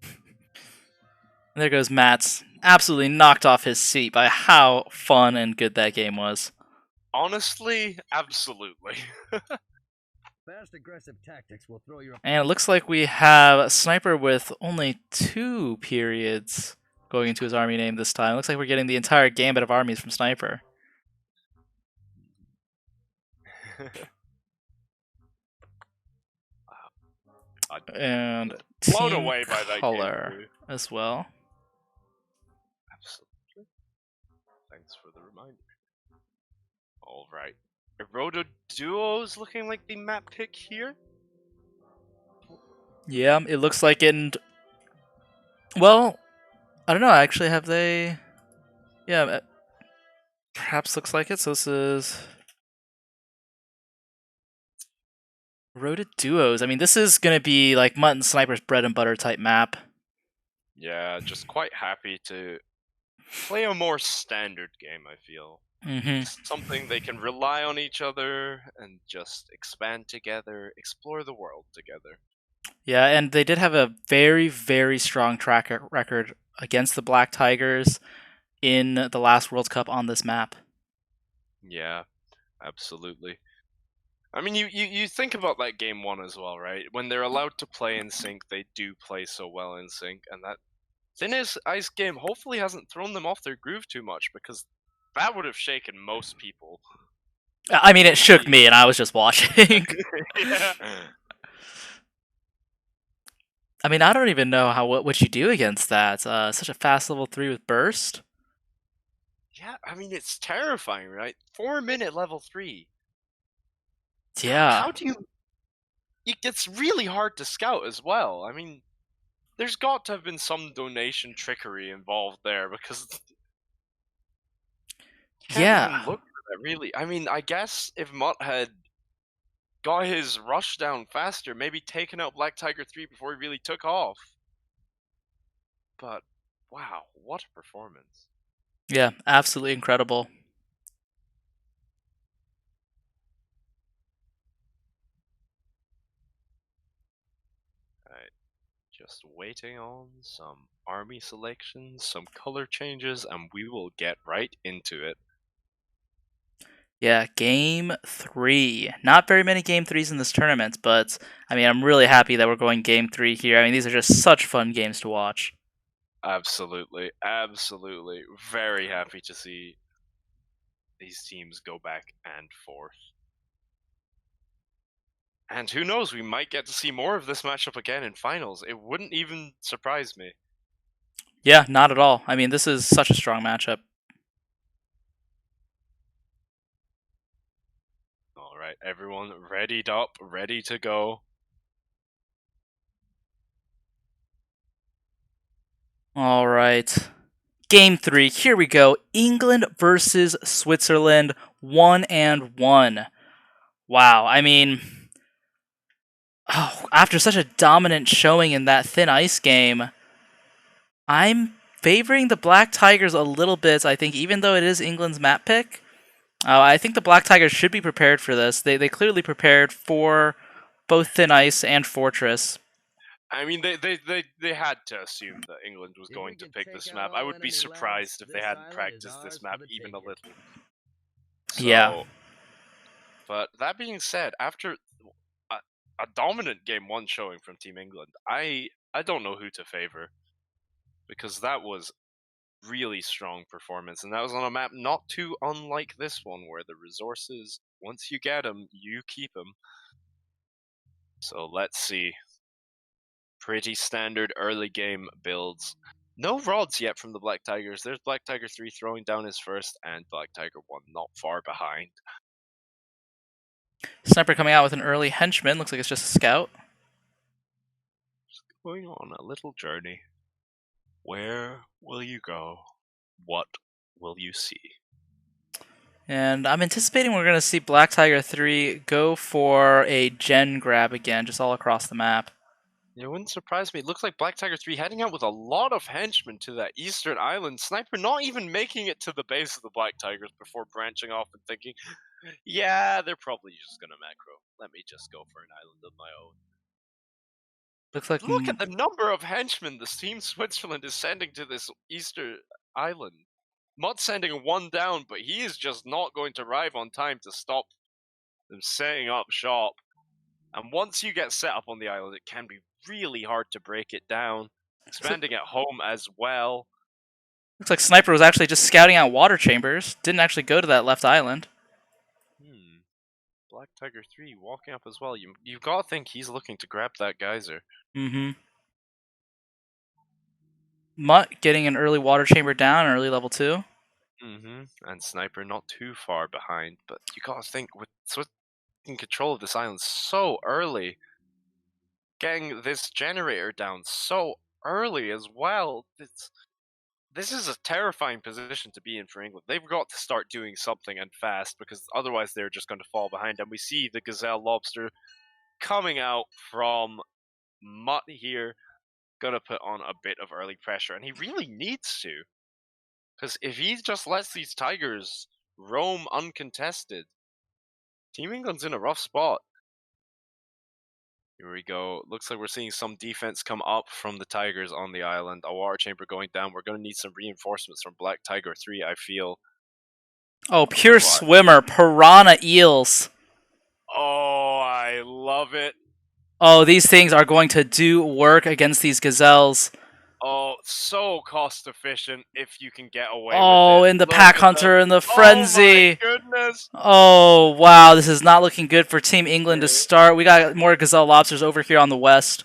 S1: And there goes Matt's absolutely knocked off his seat by how fun and good that game was.
S2: Honestly, absolutely.
S3: Fast aggressive tactics will throw your
S1: And it looks like we have a Sniper with only 2 periods going into his army name this time. It looks like we're getting the entire gambit of armies from Sniper. And
S2: Blown
S1: Team
S2: away by that
S1: Color
S2: game 2.
S1: as well.
S2: Absolutely. Thanks for the reminder. Alright. Erodo Duo's looking like the map pick here.
S1: Yeah, it looks like in... Well, I don't know, actually, have they... Yeah, perhaps looks like it. So this is... Roaded Duos. I mean, this is going to be like Mutt and Sniper's bread and butter type map.
S2: Yeah, just quite happy to play a more standard game, I feel.
S1: Mm-hmm.
S2: Something they can rely on each other and just expand together, explore the world together.
S1: Yeah, and they did have a very, very strong track record against the Black Tigers in the last World Cup on this map.
S2: Yeah, absolutely. I mean, you think about that game 1 as well, right? When they're allowed to play in sync, they do play so well in sync, and that Thin Ice game hopefully hasn't thrown them off their groove too much, because that would have shaken most people.
S1: I mean, it shook me, and I was just watching.
S2: Yeah.
S1: I mean, I don't even know what you do against that. Such a fast level 3 with burst.
S2: Yeah, I mean, it's terrifying, right? 4-minute level 3.
S1: Yeah.
S2: How do you? It gets really hard to scout as well. I mean, there's got to have been some donation trickery involved there because you can't even
S1: Yeah.
S2: look for that really. I mean, I guess if Mutt had got his rush down faster, maybe taken out Black Tiger 3 before he really took off. But wow, what a performance.
S1: Yeah, absolutely incredible.
S2: Alright, just waiting on some army selections, some color changes, and we will get right into it.
S1: Yeah, game 3. Not very many game 3s in this tournament, but I mean, I'm really happy that we're going game 3 here. I mean, these are just such fun games to watch.
S2: Absolutely, absolutely. Very happy to see these teams go back and forth. And who knows, we might get to see more of this matchup again in finals. It wouldn't even surprise me.
S1: Yeah, not at all. I mean, this is such a strong matchup.
S2: Alright, everyone readied up, ready to go.
S1: All right. Game 3. Here we go. England versus Switzerland, 1-1. Wow. I mean, after such a dominant showing in that thin ice game, I'm favoring the Black Tigers a little bit. I think even though it is England's map pick, I think the Black Tigers should be prepared for this. They clearly prepared for both thin ice and fortress.
S2: I mean, they had to assume that England was
S3: If
S2: going
S3: we
S2: to
S3: can
S2: pick
S3: take
S2: this
S3: out
S2: map. I
S3: all
S2: would be
S3: enemy
S2: surprised
S3: lands,
S2: if they
S3: this
S2: hadn't
S3: island is
S2: practiced this
S3: ours
S2: map
S3: for the
S2: even a
S3: taking.
S2: little.
S1: Yeah.
S2: So, but that being said, after a dominant game 1 showing from Team England, I don't know who to favor, because that was really strong performance, and that was on a map not too unlike this one, where the resources, once you get them, you keep them. So let's see. Pretty standard early game builds. No rods yet from the Black Tigers. There's Black Tiger 3 throwing down his first, and Black Tiger 1 not far behind.
S1: Sniper coming out with an early henchman. Looks like it's just a scout.
S2: Just going on a little journey. Where will you go? What will you see?
S1: And I'm anticipating we're going to see Black Tiger 3 go for a gen grab again, just all across the map.
S2: It wouldn't surprise me. It looks like Black Tiger 3 heading out with a lot of henchmen to that eastern island. Sniper not even making it to the base of the Black Tigers before branching off and thinking, yeah, they're probably just going to macro. Let me just go for an island of my own.
S1: Looks like
S2: Look at the number of henchmen this team Switzerland is sending to this Easter island. Mutt's sending 1 down, but he is just not going to arrive on time to stop them setting up shop. And once you get set up on the island, it can be really hard to break it down. Expanding at home as well.
S1: Looks like Sniper was actually just scouting out water chambers. Didn't actually go to that left island.
S2: Black Tiger 3 walking up as well. You've got to think he's looking to grab that geyser.
S1: Mm-hmm. Mutt getting an early water chamber down, early level 2.
S2: And Sniper not too far behind. But you got to think, with Swiss in control of this island so early, getting this generator down so early as well, this is a terrifying position to be in for England. They've got to start doing something and fast, because otherwise they're just going to fall behind. And we see the Gazelle Lobster coming out from Mutt here, gonna put on a bit of early pressure, and he really needs to, because if he just lets these Tigers roam uncontested, Team England's in a rough spot. Here we go. Looks like we're seeing some defense come up from the Tigers on the island. A water chamber going down. We're going to need some reinforcements from Black Tiger 3, I feel.
S1: Oh, pure swimmer. Piranha eels.
S2: Oh, I love it.
S1: Oh, these things are going to do work against these gazelles.
S2: Oh, so cost efficient if you can get away with it.
S1: Oh, and the
S2: Look
S1: pack
S2: at
S1: hunter
S2: them.
S1: and the frenzy.
S2: Oh my goodness.
S1: Oh, wow. This is not looking good for Team England to start. We got more gazelle lobsters over here on the west,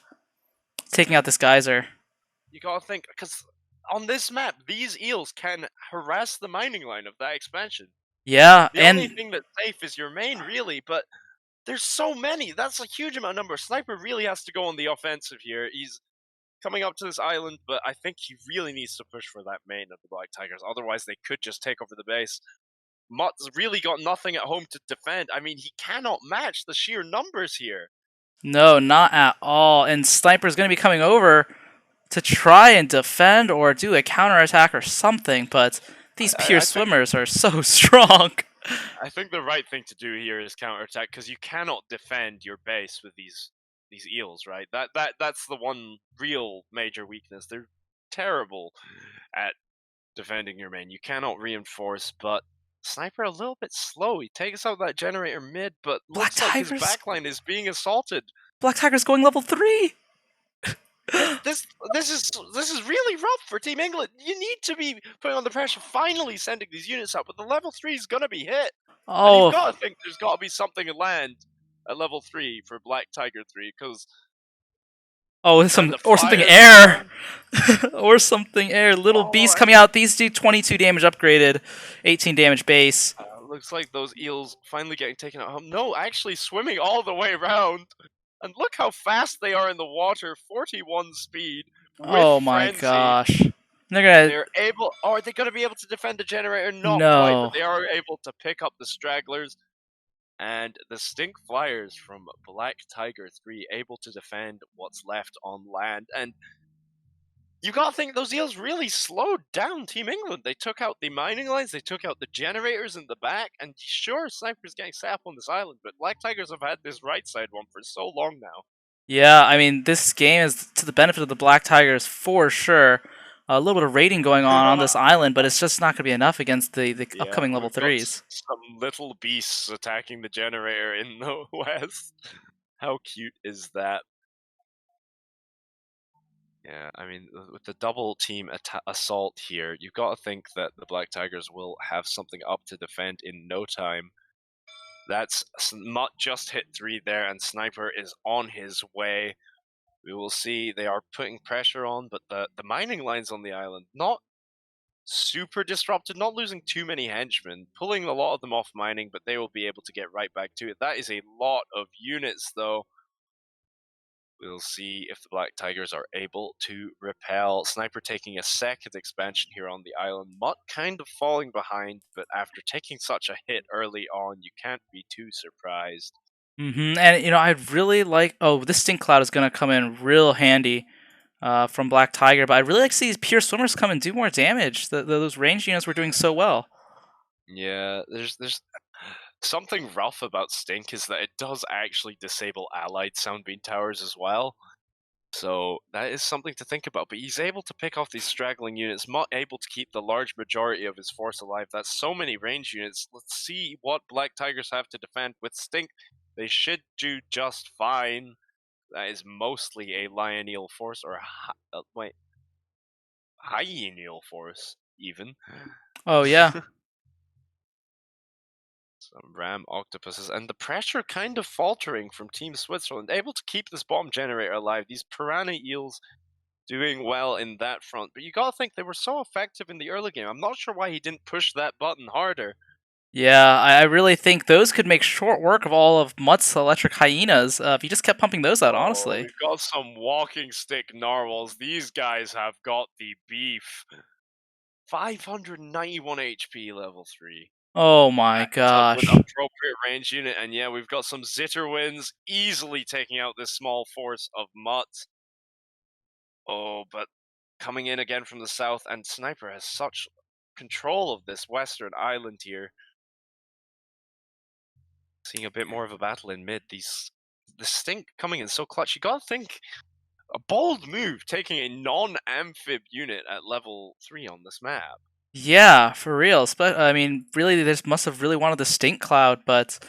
S1: taking out this geyser.
S2: You gotta think, because on this map, these eels can harass the mining line of that expansion.
S1: Yeah,
S2: The only thing that's safe is your main, really, but There's so many. That's a huge amount of numbers. Sniper really has to go on the offensive here. He's coming up to this island, but I think he really needs to push for that main of the Black Tigers. Otherwise, they could just take over the base. Mutt's really got nothing at home to defend. I mean, he cannot match the sheer numbers here.
S1: No, not at all. And Sniper's going to be coming over to try and defend or do a counterattack or something, but these pure
S2: I think
S1: swimmers are so strong.
S2: I think the right thing to do here is counterattack, because you cannot defend your base with these eels, right? That's the one real major weakness. They're terrible at defending your main. You cannot reinforce, but Sniper a little bit slow. He takes out that generator mid, but
S1: Black
S2: looks like his
S1: Tigers?
S2: backline is being assaulted.
S1: Black Tiger's going level 3!
S2: This is really rough for Team England. You need to be putting on the pressure, finally sending these units out, but the level 3 is gonna be hit. And you've got to think there's got to be something to land at level 3 for Black Tiger 3, because
S1: or something air. Or something air. Little beast coming out. These do 22 damage upgraded, 18 damage base.
S2: Looks like those eels finally getting taken out. No, actually swimming all the way around. And look how fast they are in the water. 41 speed.
S1: Oh my
S2: frenzy.
S1: Gosh. They're
S2: able. Are they going to be able to defend the generator? Not
S1: No.
S2: quite, but they are able to pick up the stragglers. And the Stink Flyers from Black Tiger 3 able to defend what's left on land. And you gotta think those eels really slowed down Team England. They took out the mining lines, they took out the generators in the back, and sure, Sniper's getting sap on this island, but Black Tigers have had this right side one for so long now.
S1: Yeah, I mean, this game is to the benefit of the Black Tigers for sure. A little bit of raiding going on this island, but it's just not going to be enough against the upcoming level 3s.
S2: Some little beasts attacking the generator in the west. How cute is that? Yeah, I mean, with the double team assault here, you've got to think that the Black Tigers will have something up to defend in no time. That's Mutt just hit 3 there, and Sniper is on his way. We will see. They are putting pressure on, but the mining lines on the island, not super disrupted, not losing too many henchmen, pulling a lot of them off mining, but they will be able to get right back to it. That is a lot of units, though. We'll see if the Black Tigers are able to repel. Sniper taking a second expansion here on the island. Mutt kind of falling behind, but after taking such a hit early on, you can't be too surprised.
S1: And, I'd really like... Oh, this Stink Cloud is going to come in real handy from Black Tiger, but I'd really like to see these pure swimmers come and do more damage. Those ranged units were doing so well.
S2: Yeah, there's something rough about Stink is that it does actually disable allied sound beam towers as well. So that is something to think about. But he's able to pick off these straggling units, not able to keep the large majority of his force alive. That's so many range units. Let's see what Black Tigers have to defend. With Stink, they should do just fine. That is mostly a Lion Eel force, or Hyena force, even.
S1: Oh, yeah.
S2: Some ram octopuses, and the pressure kind of faltering from Team Switzerland, able to keep this bomb generator alive. These piranha eels doing well in that front, but you gotta think they were so effective in the early game. I'm not sure why he didn't push that button harder.
S1: Yeah, I really think those could make short work of all of Mutt's electric hyenas if he just kept pumping those out, honestly.
S2: We've got some walking stick narwhals. These guys have got the beef. 591 HP level 3.
S1: Oh my gosh.
S2: With appropriate range unit, and yeah, we've got some Zitterwinds easily taking out this small force of Mutt. Oh, but coming in again from the south, and Sniper has such control of this western island here. Seeing a bit more of a battle in mid. The Stink coming in so clutch. You gotta think a bold move taking a non-amphib unit at level 3 on this map.
S1: Yeah, for real. I mean, really, they just must have really wanted the Stink Cloud, but...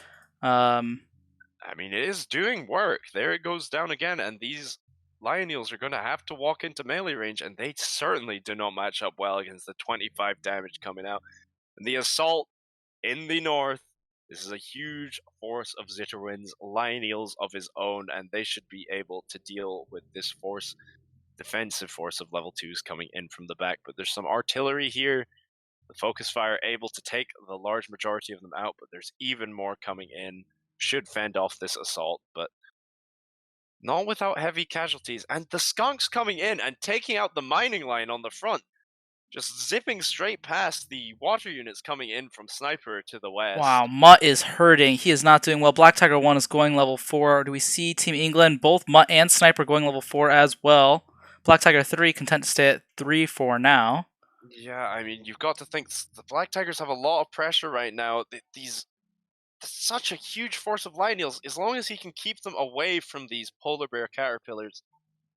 S2: I mean, it is doing work. There it goes down again, and these Lion Eels are going to have to walk into melee range, and they certainly do not match up well against the 25 damage coming out. And the assault in the north, this is a huge force of Zitterwinds, Lion Eels of his own, and they should be able to deal with this force. Defensive force of level 2s coming in from the back, but there's some artillery here. The focus fire able to take the large majority of them out, but there's even more coming in. should fend off this assault, but not without heavy casualties. And the skunks coming in and taking out the mining line on the front, just zipping straight past the water units coming in from Sniper to the west.
S1: Wow, Mutt is hurting. He is not doing well. Black Tiger 1 is going level 4. Do we see Team England, both Mutt and Sniper, going level 4 as well? Black Tiger 3 content to stay at 3 for now.
S2: Yeah, I mean, you've got to think the Black Tigers have a lot of pressure right now. These such a huge force of Lioneals. As long as he can keep them away from these polar bear caterpillars,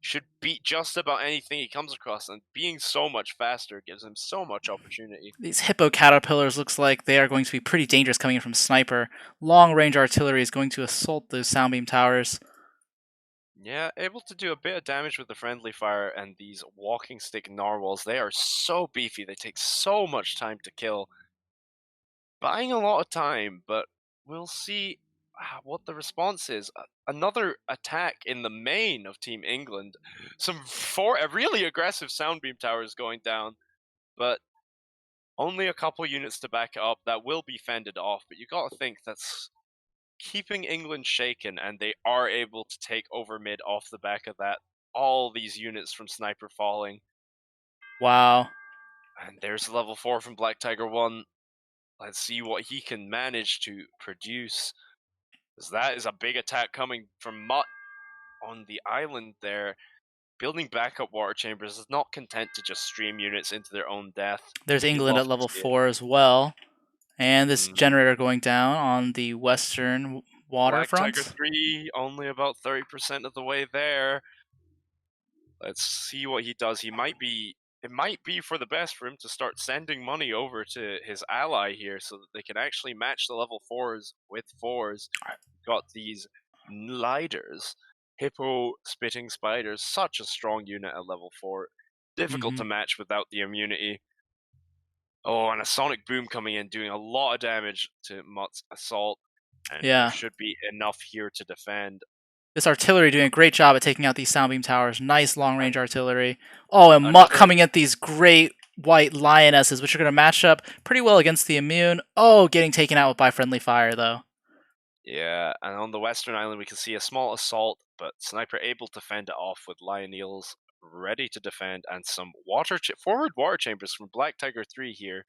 S2: should beat just about anything he comes across. And being so much faster gives him so much opportunity.
S1: These Hippo Caterpillars looks like they are going to be pretty dangerous coming in from Sniper. Long-range artillery is going to assault those sound beam towers.
S2: Yeah, able to do a bit of damage with the friendly fire, and these walking stick narwhals, they are so beefy, they take so much time to kill. Buying a lot of time, but we'll see what the response is. Another attack in the main of Team England. Some really aggressive sound beam towers going down, but only a couple units to back it up. That will be fended off, but you got to think that's keeping England shaken, and they are able to take over mid off the back of that. All these units from Sniper falling.
S1: Wow.
S2: And there's level 4 from Black Tiger 1. Let's see what he can manage to produce. Because that is a big attack coming from Mutt on the island there. Building backup water chambers is not content to just stream units into their own death.
S1: There's
S2: You
S1: England
S2: love
S1: at
S2: to
S1: level
S2: see it.
S1: 4 as well. And this
S2: Mhm.
S1: generator going down on the western
S2: Black Tiger
S1: waterfront.
S2: 3, only about 30% of the way there. Let's see what he does. It might be for the best for him to start sending money over to his ally here so that they can actually match the level 4s with 4s. Got these gliders, hippo spitting spiders, such a strong unit at level 4. Difficult to match without the immunity. Oh, and a sonic boom coming in, doing a lot of damage to Mutt's assault. And
S1: Yeah.
S2: there should be enough here to defend.
S1: This artillery doing a great job at taking out these sound beam towers. Nice long-range artillery. Oh, and Mutt coming at these great white lionesses, which are going to match up pretty well against the immune. Oh, getting taken out by friendly fire, though.
S2: Yeah, and on the western island we can see a small assault, but Sniper able to fend it off with Lioneals ready to defend, and some forward water chambers from Black Tiger 3 here.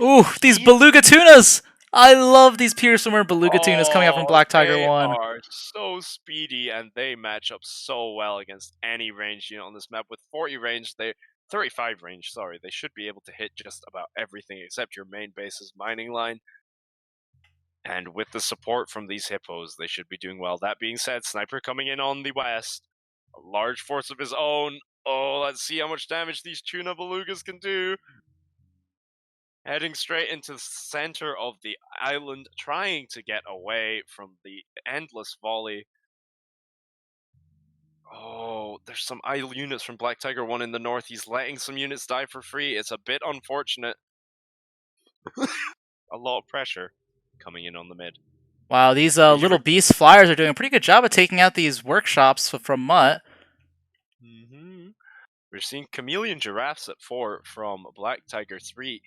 S1: Ooh, these beluga tunas! I love these Pier Swimmer beluga tunas coming out from Black Tiger
S2: They
S1: 1.
S2: are so speedy, and they match up so well against any range unit on this map. With 40 range, 35 range, sorry, they should be able to hit just about everything except your main base's mining line. And with the support from these hippos, they should be doing well. That being said, Sniper coming in on the west. A large force of his own. Oh, let's see how much damage these tuna belugas can do. Heading straight into the center of the island, trying to get away from the endless volley. Oh, there's some idle units from Black Tiger 1 in the north. He's letting some units die for free. It's a bit unfortunate. A lot of pressure coming in on the mid.
S1: Wow, these little beast flyers are doing a pretty good job of taking out these workshops from Mutt.
S2: We're seeing chameleon giraffes at 4 from Black Tiger 3.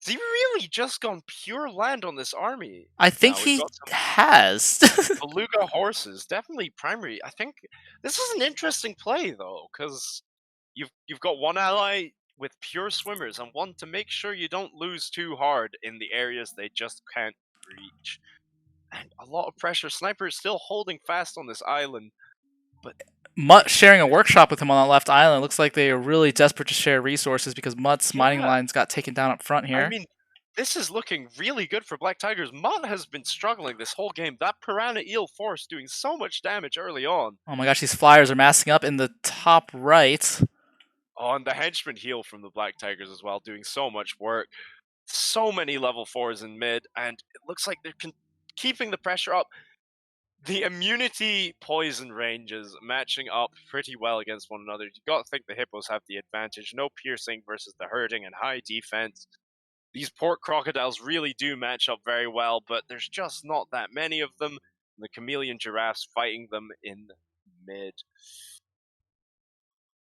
S2: Has he really just gone pure land on this army?
S1: I think he has.
S2: Beluga horses, definitely primary. I think this is an interesting play though, because you've got one ally with pure swimmers and one to make sure you don't lose too hard in the areas they just can't reach. And a lot of pressure. Sniper is still holding fast on this island, but
S1: Mutt sharing a workshop with him on that left island. Looks like they are really desperate to share resources because Mutt's mining lines got taken down up front here.
S2: I mean, this is looking really good for Black Tigers. Mutt has been struggling this whole game. That Piranha Eel Force doing so much damage early on.
S1: Oh my gosh, these flyers are massing up in the top right.
S2: Oh, and the Henchman Heal from the Black Tigers as well, doing so much work. So many level 4s in mid, and it looks like they're keeping the pressure up. The immunity poison ranges matching up pretty well against one another. You got to think the hippos have the advantage. No piercing versus the herding and high defense. These pork crocodiles really do match up very well, but there's just not that many of them. The chameleon giraffes fighting them in mid.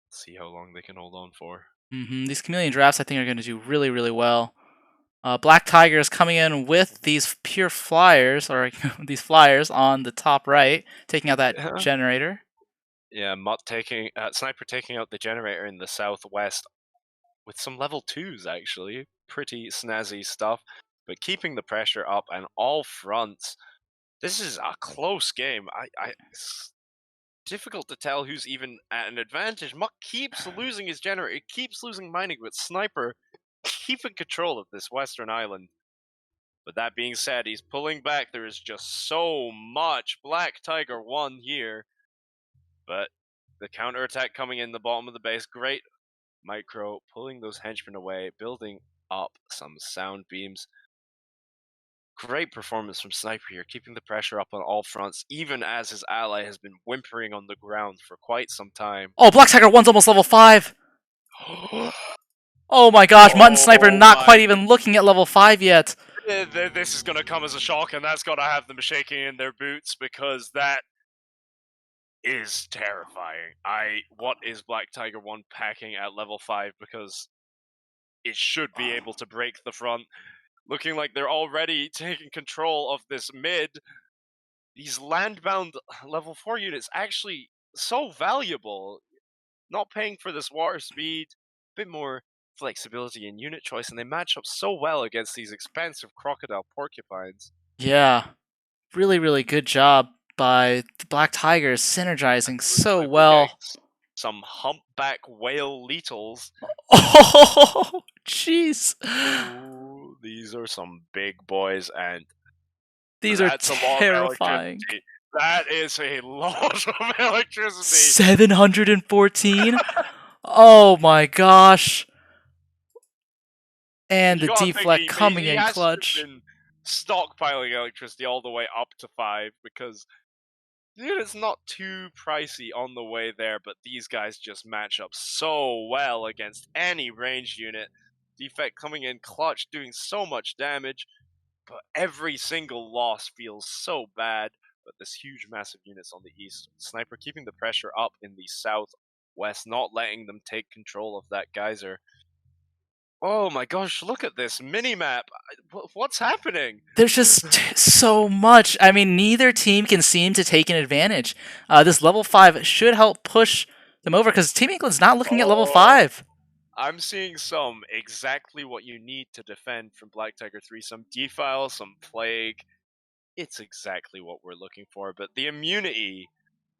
S2: See how long they can hold on for.
S1: These chameleon giraffes, I think, are going to do really, really well. Black Tiger is coming in with these pure flyers, or these flyers on the top right, taking out that
S2: Yeah.
S1: generator.
S2: Yeah, Sniper taking out the generator in the southwest with some level 2s, actually. Pretty snazzy stuff, but keeping the pressure up on all fronts. This is a close game. It's difficult to tell who's even at an advantage. Muck keeps losing his generator, keeps losing mining, but Sniper keeping control of this western island. But that being said, he's pulling back. There is just so much Black Tiger 1 here. But the counterattack coming in the bottom of the base, great micro, pulling those henchmen away, building up some sound beams. Great performance from Sniper here, keeping the pressure up on all fronts, even as his ally has been whimpering on the ground for quite some time.
S1: Oh, Black Tiger 1's almost level 5! Oh my gosh, Mutt and Sniper
S2: Oh
S1: not
S2: my.
S1: quite even looking at level 5 yet.
S2: This is going to come as a shock, and that's got to have them shaking in their boots, because that is terrifying. What is Black Tiger 1 packing at level 5? Because it should be able to break the front. Looking like they're already taking control of this mid. These landbound level 4 units actually so valuable. Not paying for this water speed, a bit more flexibility in unit choice, and they match up so well against these expensive crocodile porcupines.
S1: Yeah, really, really good job by the Black Tigers, synergizing
S2: Looks
S1: so
S2: like we're getting
S1: well.
S2: some humpback whale littles.
S1: Oh, jeez.
S2: Ooh, these are some big boys, and
S1: These are
S2: that's a lot of
S1: terrifying.
S2: electricity. That is a lot of electricity.
S1: 714? Oh my gosh. And
S2: You
S1: the
S2: gotta think
S1: deflect coming
S2: he
S1: in
S2: has to have
S1: clutch.
S2: been stockpiling electricity all the way up to 5, because the unit's not too pricey on the way there, but these guys just match up so well against any ranged unit. Defect coming in clutch, doing so much damage, but every single loss feels so bad. But this huge, massive units on the east. Sniper keeping the pressure up in the southwest, not letting them take control of that geyser. Oh my gosh, look at this mini-map. What's happening?
S1: There's just so much. I mean, neither team can seem to take an advantage. This level 5 should help push them over because Team England's not looking at level
S2: Oh,
S1: 5.
S2: I'm seeing some exactly what you need to defend from Black Tiger 3. Some defile, some plague. It's exactly what we're looking for. But the immunity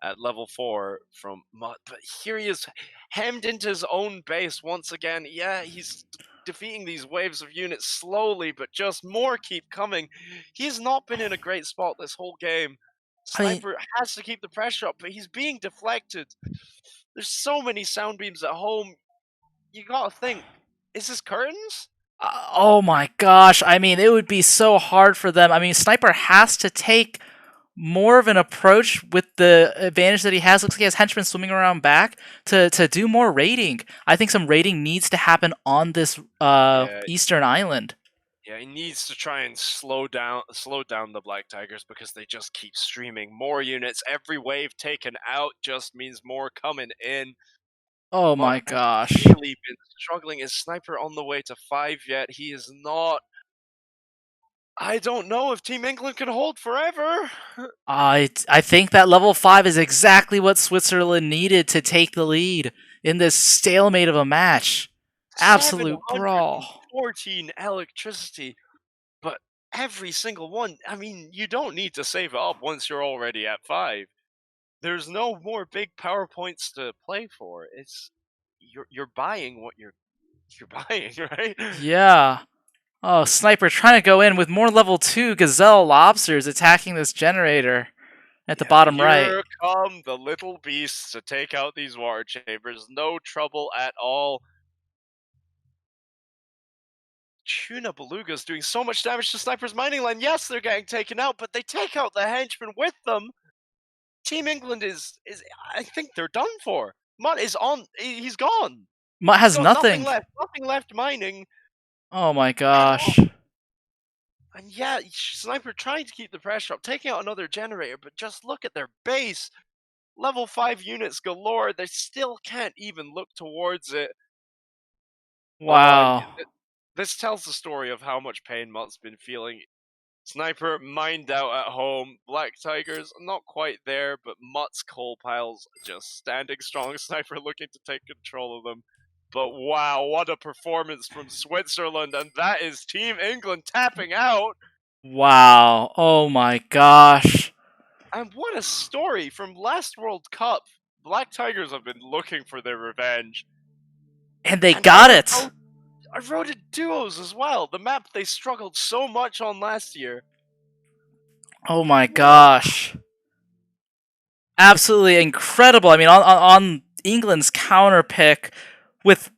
S2: at level 4 from Mutt. But here he is, hemmed into his own base once again. Yeah, he's defeating these waves of units slowly, but just more keep coming. He's not been in a great spot this whole game.
S1: I mean,
S2: Sniper has to keep the pressure up, but he's being deflected. There's so many sound beams at home. You gotta think, is this curtains?
S1: oh my gosh. I mean, it would be so hard for them. I mean, Sniper has to take more of an approach with the advantage that he has. Looks like he has henchmen swimming around back to do more raiding. I think some raiding needs to happen on this
S2: Yeah,
S1: eastern island.
S2: yeah, he needs to try and slow down the Black Tigers, because they just keep streaming more units. Every wave taken out just means more coming in.
S1: Oh
S2: Mutt
S1: my
S2: has
S1: gosh.
S2: really been struggling. Is Sniper on the way to 5 yet? He is not. I don't know if Team England can hold forever.
S1: I think that level 5 is exactly what Switzerland needed to take the lead in this stalemate of a match. Absolute brawl.
S2: 714 electricity, but every single one. I mean, you don't need to save it up once you're already at 5. There's no more big power points to play for. It's you're buying what you're buying, right?
S1: Yeah. Oh, Sniper trying to go in with more level 2 Gazelle Lobsters attacking this generator at the
S2: Yeah,
S1: bottom right.
S2: here come the little beasts to take out these water chambers. No trouble at all. Tuna Beluga's doing so much damage to Sniper's mining line. Yes, they're getting taken out, but they take out the henchmen with them. Team England is I think they're done for. Mutt is on. He's gone.
S1: Mutt
S2: He's
S1: has
S2: got nothing
S1: nothing.
S2: left. Nothing left mining
S1: Oh my
S2: at all.
S1: gosh.
S2: And yeah, Sniper trying to keep the pressure up, taking out another generator, but just look at their base. Level 5 units galore. They still can't even look towards it. Oh, and
S1: Wow.
S2: this tells the story of how much pain Mutt's been feeling. Sniper mined out at home. Black Tigers not quite there, but Mutt's coal piles just standing strong. Sniper looking to take control of them. But wow, what a performance from Switzerland, and that is Team England tapping out.
S1: Wow. Oh my gosh.
S2: And what a story from last World Cup. Black Tigers have been looking for their revenge.
S1: And they got it.
S2: I wrote it duos as well. The map they struggled so much on last year.
S1: Oh my gosh. Absolutely incredible. I mean, on England's counter pick with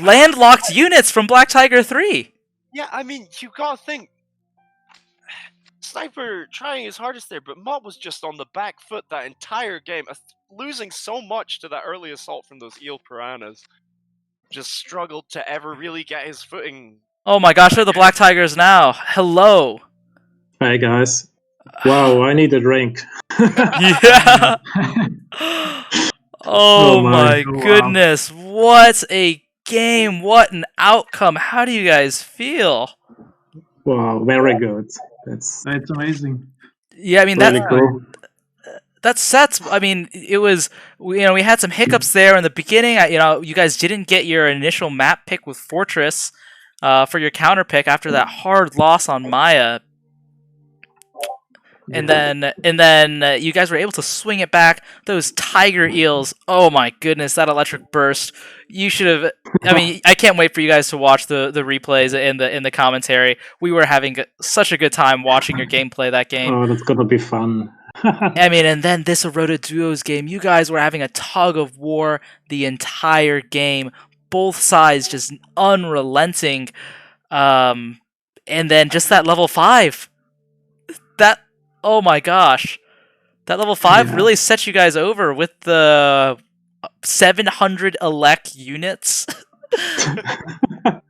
S1: landlocked units from Black Tiger 3.
S2: Yeah, I mean, you gotta think. Sniper trying his hardest there, but Mutt was just on the back foot that entire game, losing so much to that early assault from those eel piranhas. Just struggled to ever really get his footing.
S1: Oh my gosh, they're the Black Tigers now. Hello.
S4: Hi guys. Wow, I need a drink.
S1: Yeah. Oh my goodness. What a game. What an outcome. How do you guys feel?
S4: Wow, very good. That's
S5: amazing.
S1: Yeah, I mean
S4: really cool.
S1: that sets. I mean, it was. We had some hiccups there in the beginning. You guys didn't get your initial map pick with Fortress for your counter pick after that hard loss on Maya. And then you guys were able to swing it back. Those tiger eels. Oh my goodness, that electric burst. You should have. I mean, I can't wait for you guys to watch the replays in the commentary. We were having such a good time watching your gameplay that game.
S4: Oh, that's gonna be fun.
S1: I mean, and then this Erota Duos game, you guys were having a tug of war the entire game. Both sides just unrelenting. And then just that level 5. Oh my gosh. That level 5 really set you guys over with the 700 elect units.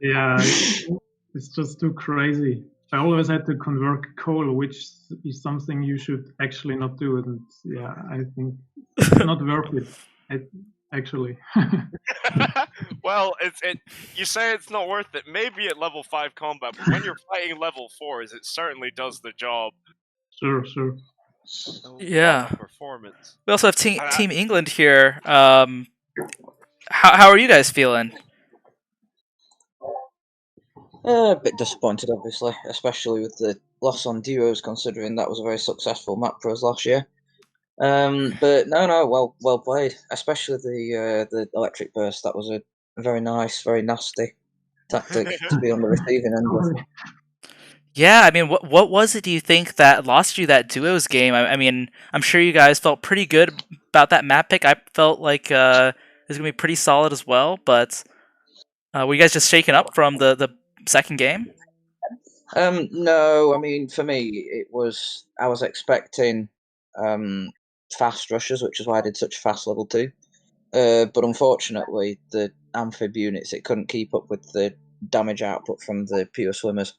S5: Yeah, it's just too crazy. I always had to convert coal, which is something you should actually not do. And yeah, I think it's not worth it, actually.
S2: Well, you say it's not worth it. Maybe at level 5 combat, but when you're fighting level 4s, it certainly does the job.
S5: Sure.
S1: Yeah.
S2: What a performance.
S1: We also have Team England here. How are you guys feeling?
S6: A bit disappointed, obviously, especially with the loss on duos, considering that was a very successful map for us last year. But no, well played, especially the electric burst. That was a very nice, very nasty tactic to be on the receiving end of.
S1: Yeah, I mean, what was it, do you think, that lost you that duos game? I mean, I'm sure you guys felt pretty good about that map pick. I felt like it was going to be pretty solid as well, but were you guys just shaken up from the second game?
S6: No, I mean, for me, I was expecting fast rushes, which is why I did such fast level 2. But unfortunately, the amphib units, it couldn't keep up with the damage output from the pure swimmers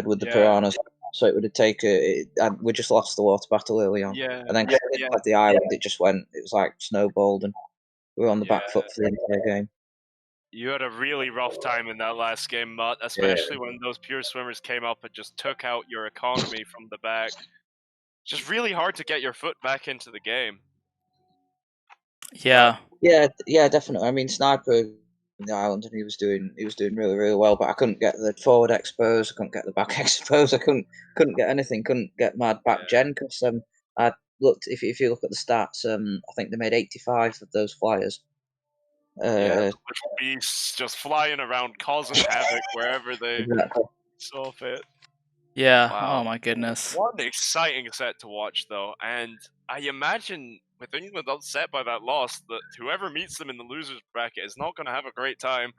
S6: with the piranhas. So it would have taken. We just lost the water battle early on.
S2: Yeah.
S6: And then at the island, it just went. It was like snowballed, and we were on the back foot for the entire game.
S2: You had a really rough time in that last game, Mutt, especially when those pure swimmers came up and just took out your economy from the back. Just really hard to get your foot back into the game.
S1: Yeah.
S6: Yeah, definitely. I mean, Sniper in the island, and he was doing really, really well. But I couldn't get the forward expose. I couldn't get the back expose. I couldn't get anything. Couldn't get my back gen because I looked. If you look at the stats, I think they made 85 of those flyers.
S2: Little beasts just flying around, causing havoc wherever they saw fit.
S1: Yeah.
S2: Wow.
S1: Oh my goodness.
S2: What an exciting set to watch, though. And I imagine with England upset by that loss, that whoever meets them in the losers bracket is not going to have a great time.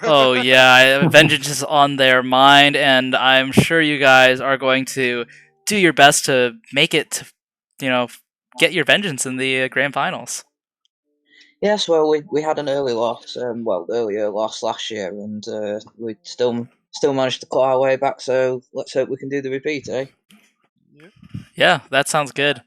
S1: Oh yeah, vengeance is on their mind, and I'm sure you guys are going to do your best to make it to, get your vengeance in the grand finals.
S6: Yes, well, we had an early loss, earlier loss last year, and we still managed to claw our way back. So let's hope we can do the repeat, eh?
S1: Yeah, that sounds good.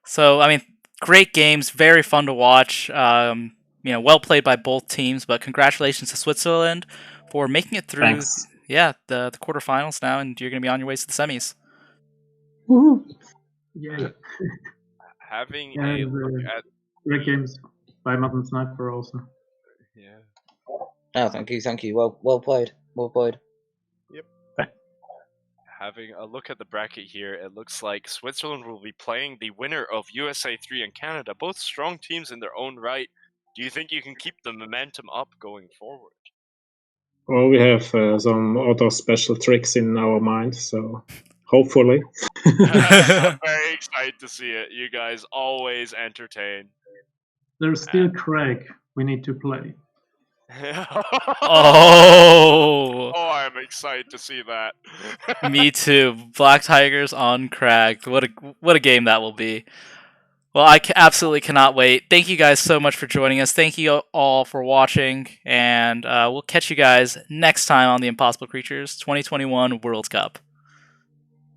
S1: So I mean, great games, very fun to watch. Well played by both teams. But congratulations to Switzerland for making it through.
S4: Thanks.
S1: yeah, the quarterfinals now, and you're going to be on your way to the semis.
S5: Woohoo! Yeah.
S2: Having
S5: Yeah,
S2: a look at
S5: great games by Modern Sniper also.
S2: yeah.
S6: Oh, thank you. Well played.
S2: Having a look at the bracket here, it looks like Switzerland will be playing the winner of USA 3 and Canada, both strong teams in their own right. Do you think you can keep the momentum up going forward?
S4: Well, we have some other special tricks in our mind, so hopefully.
S2: I'm very excited to see it. You guys always entertain.
S5: There's still Craig we need to play.
S1: Oh,
S2: Oh, I'm excited to see that.
S1: me too. Black Tigers on Crag. What a game that will be. Well, I absolutely cannot wait. Thank you guys so much for joining us. Thank you all for watching, and we'll catch you guys next time on the Impossible Creatures 2021 World Cup.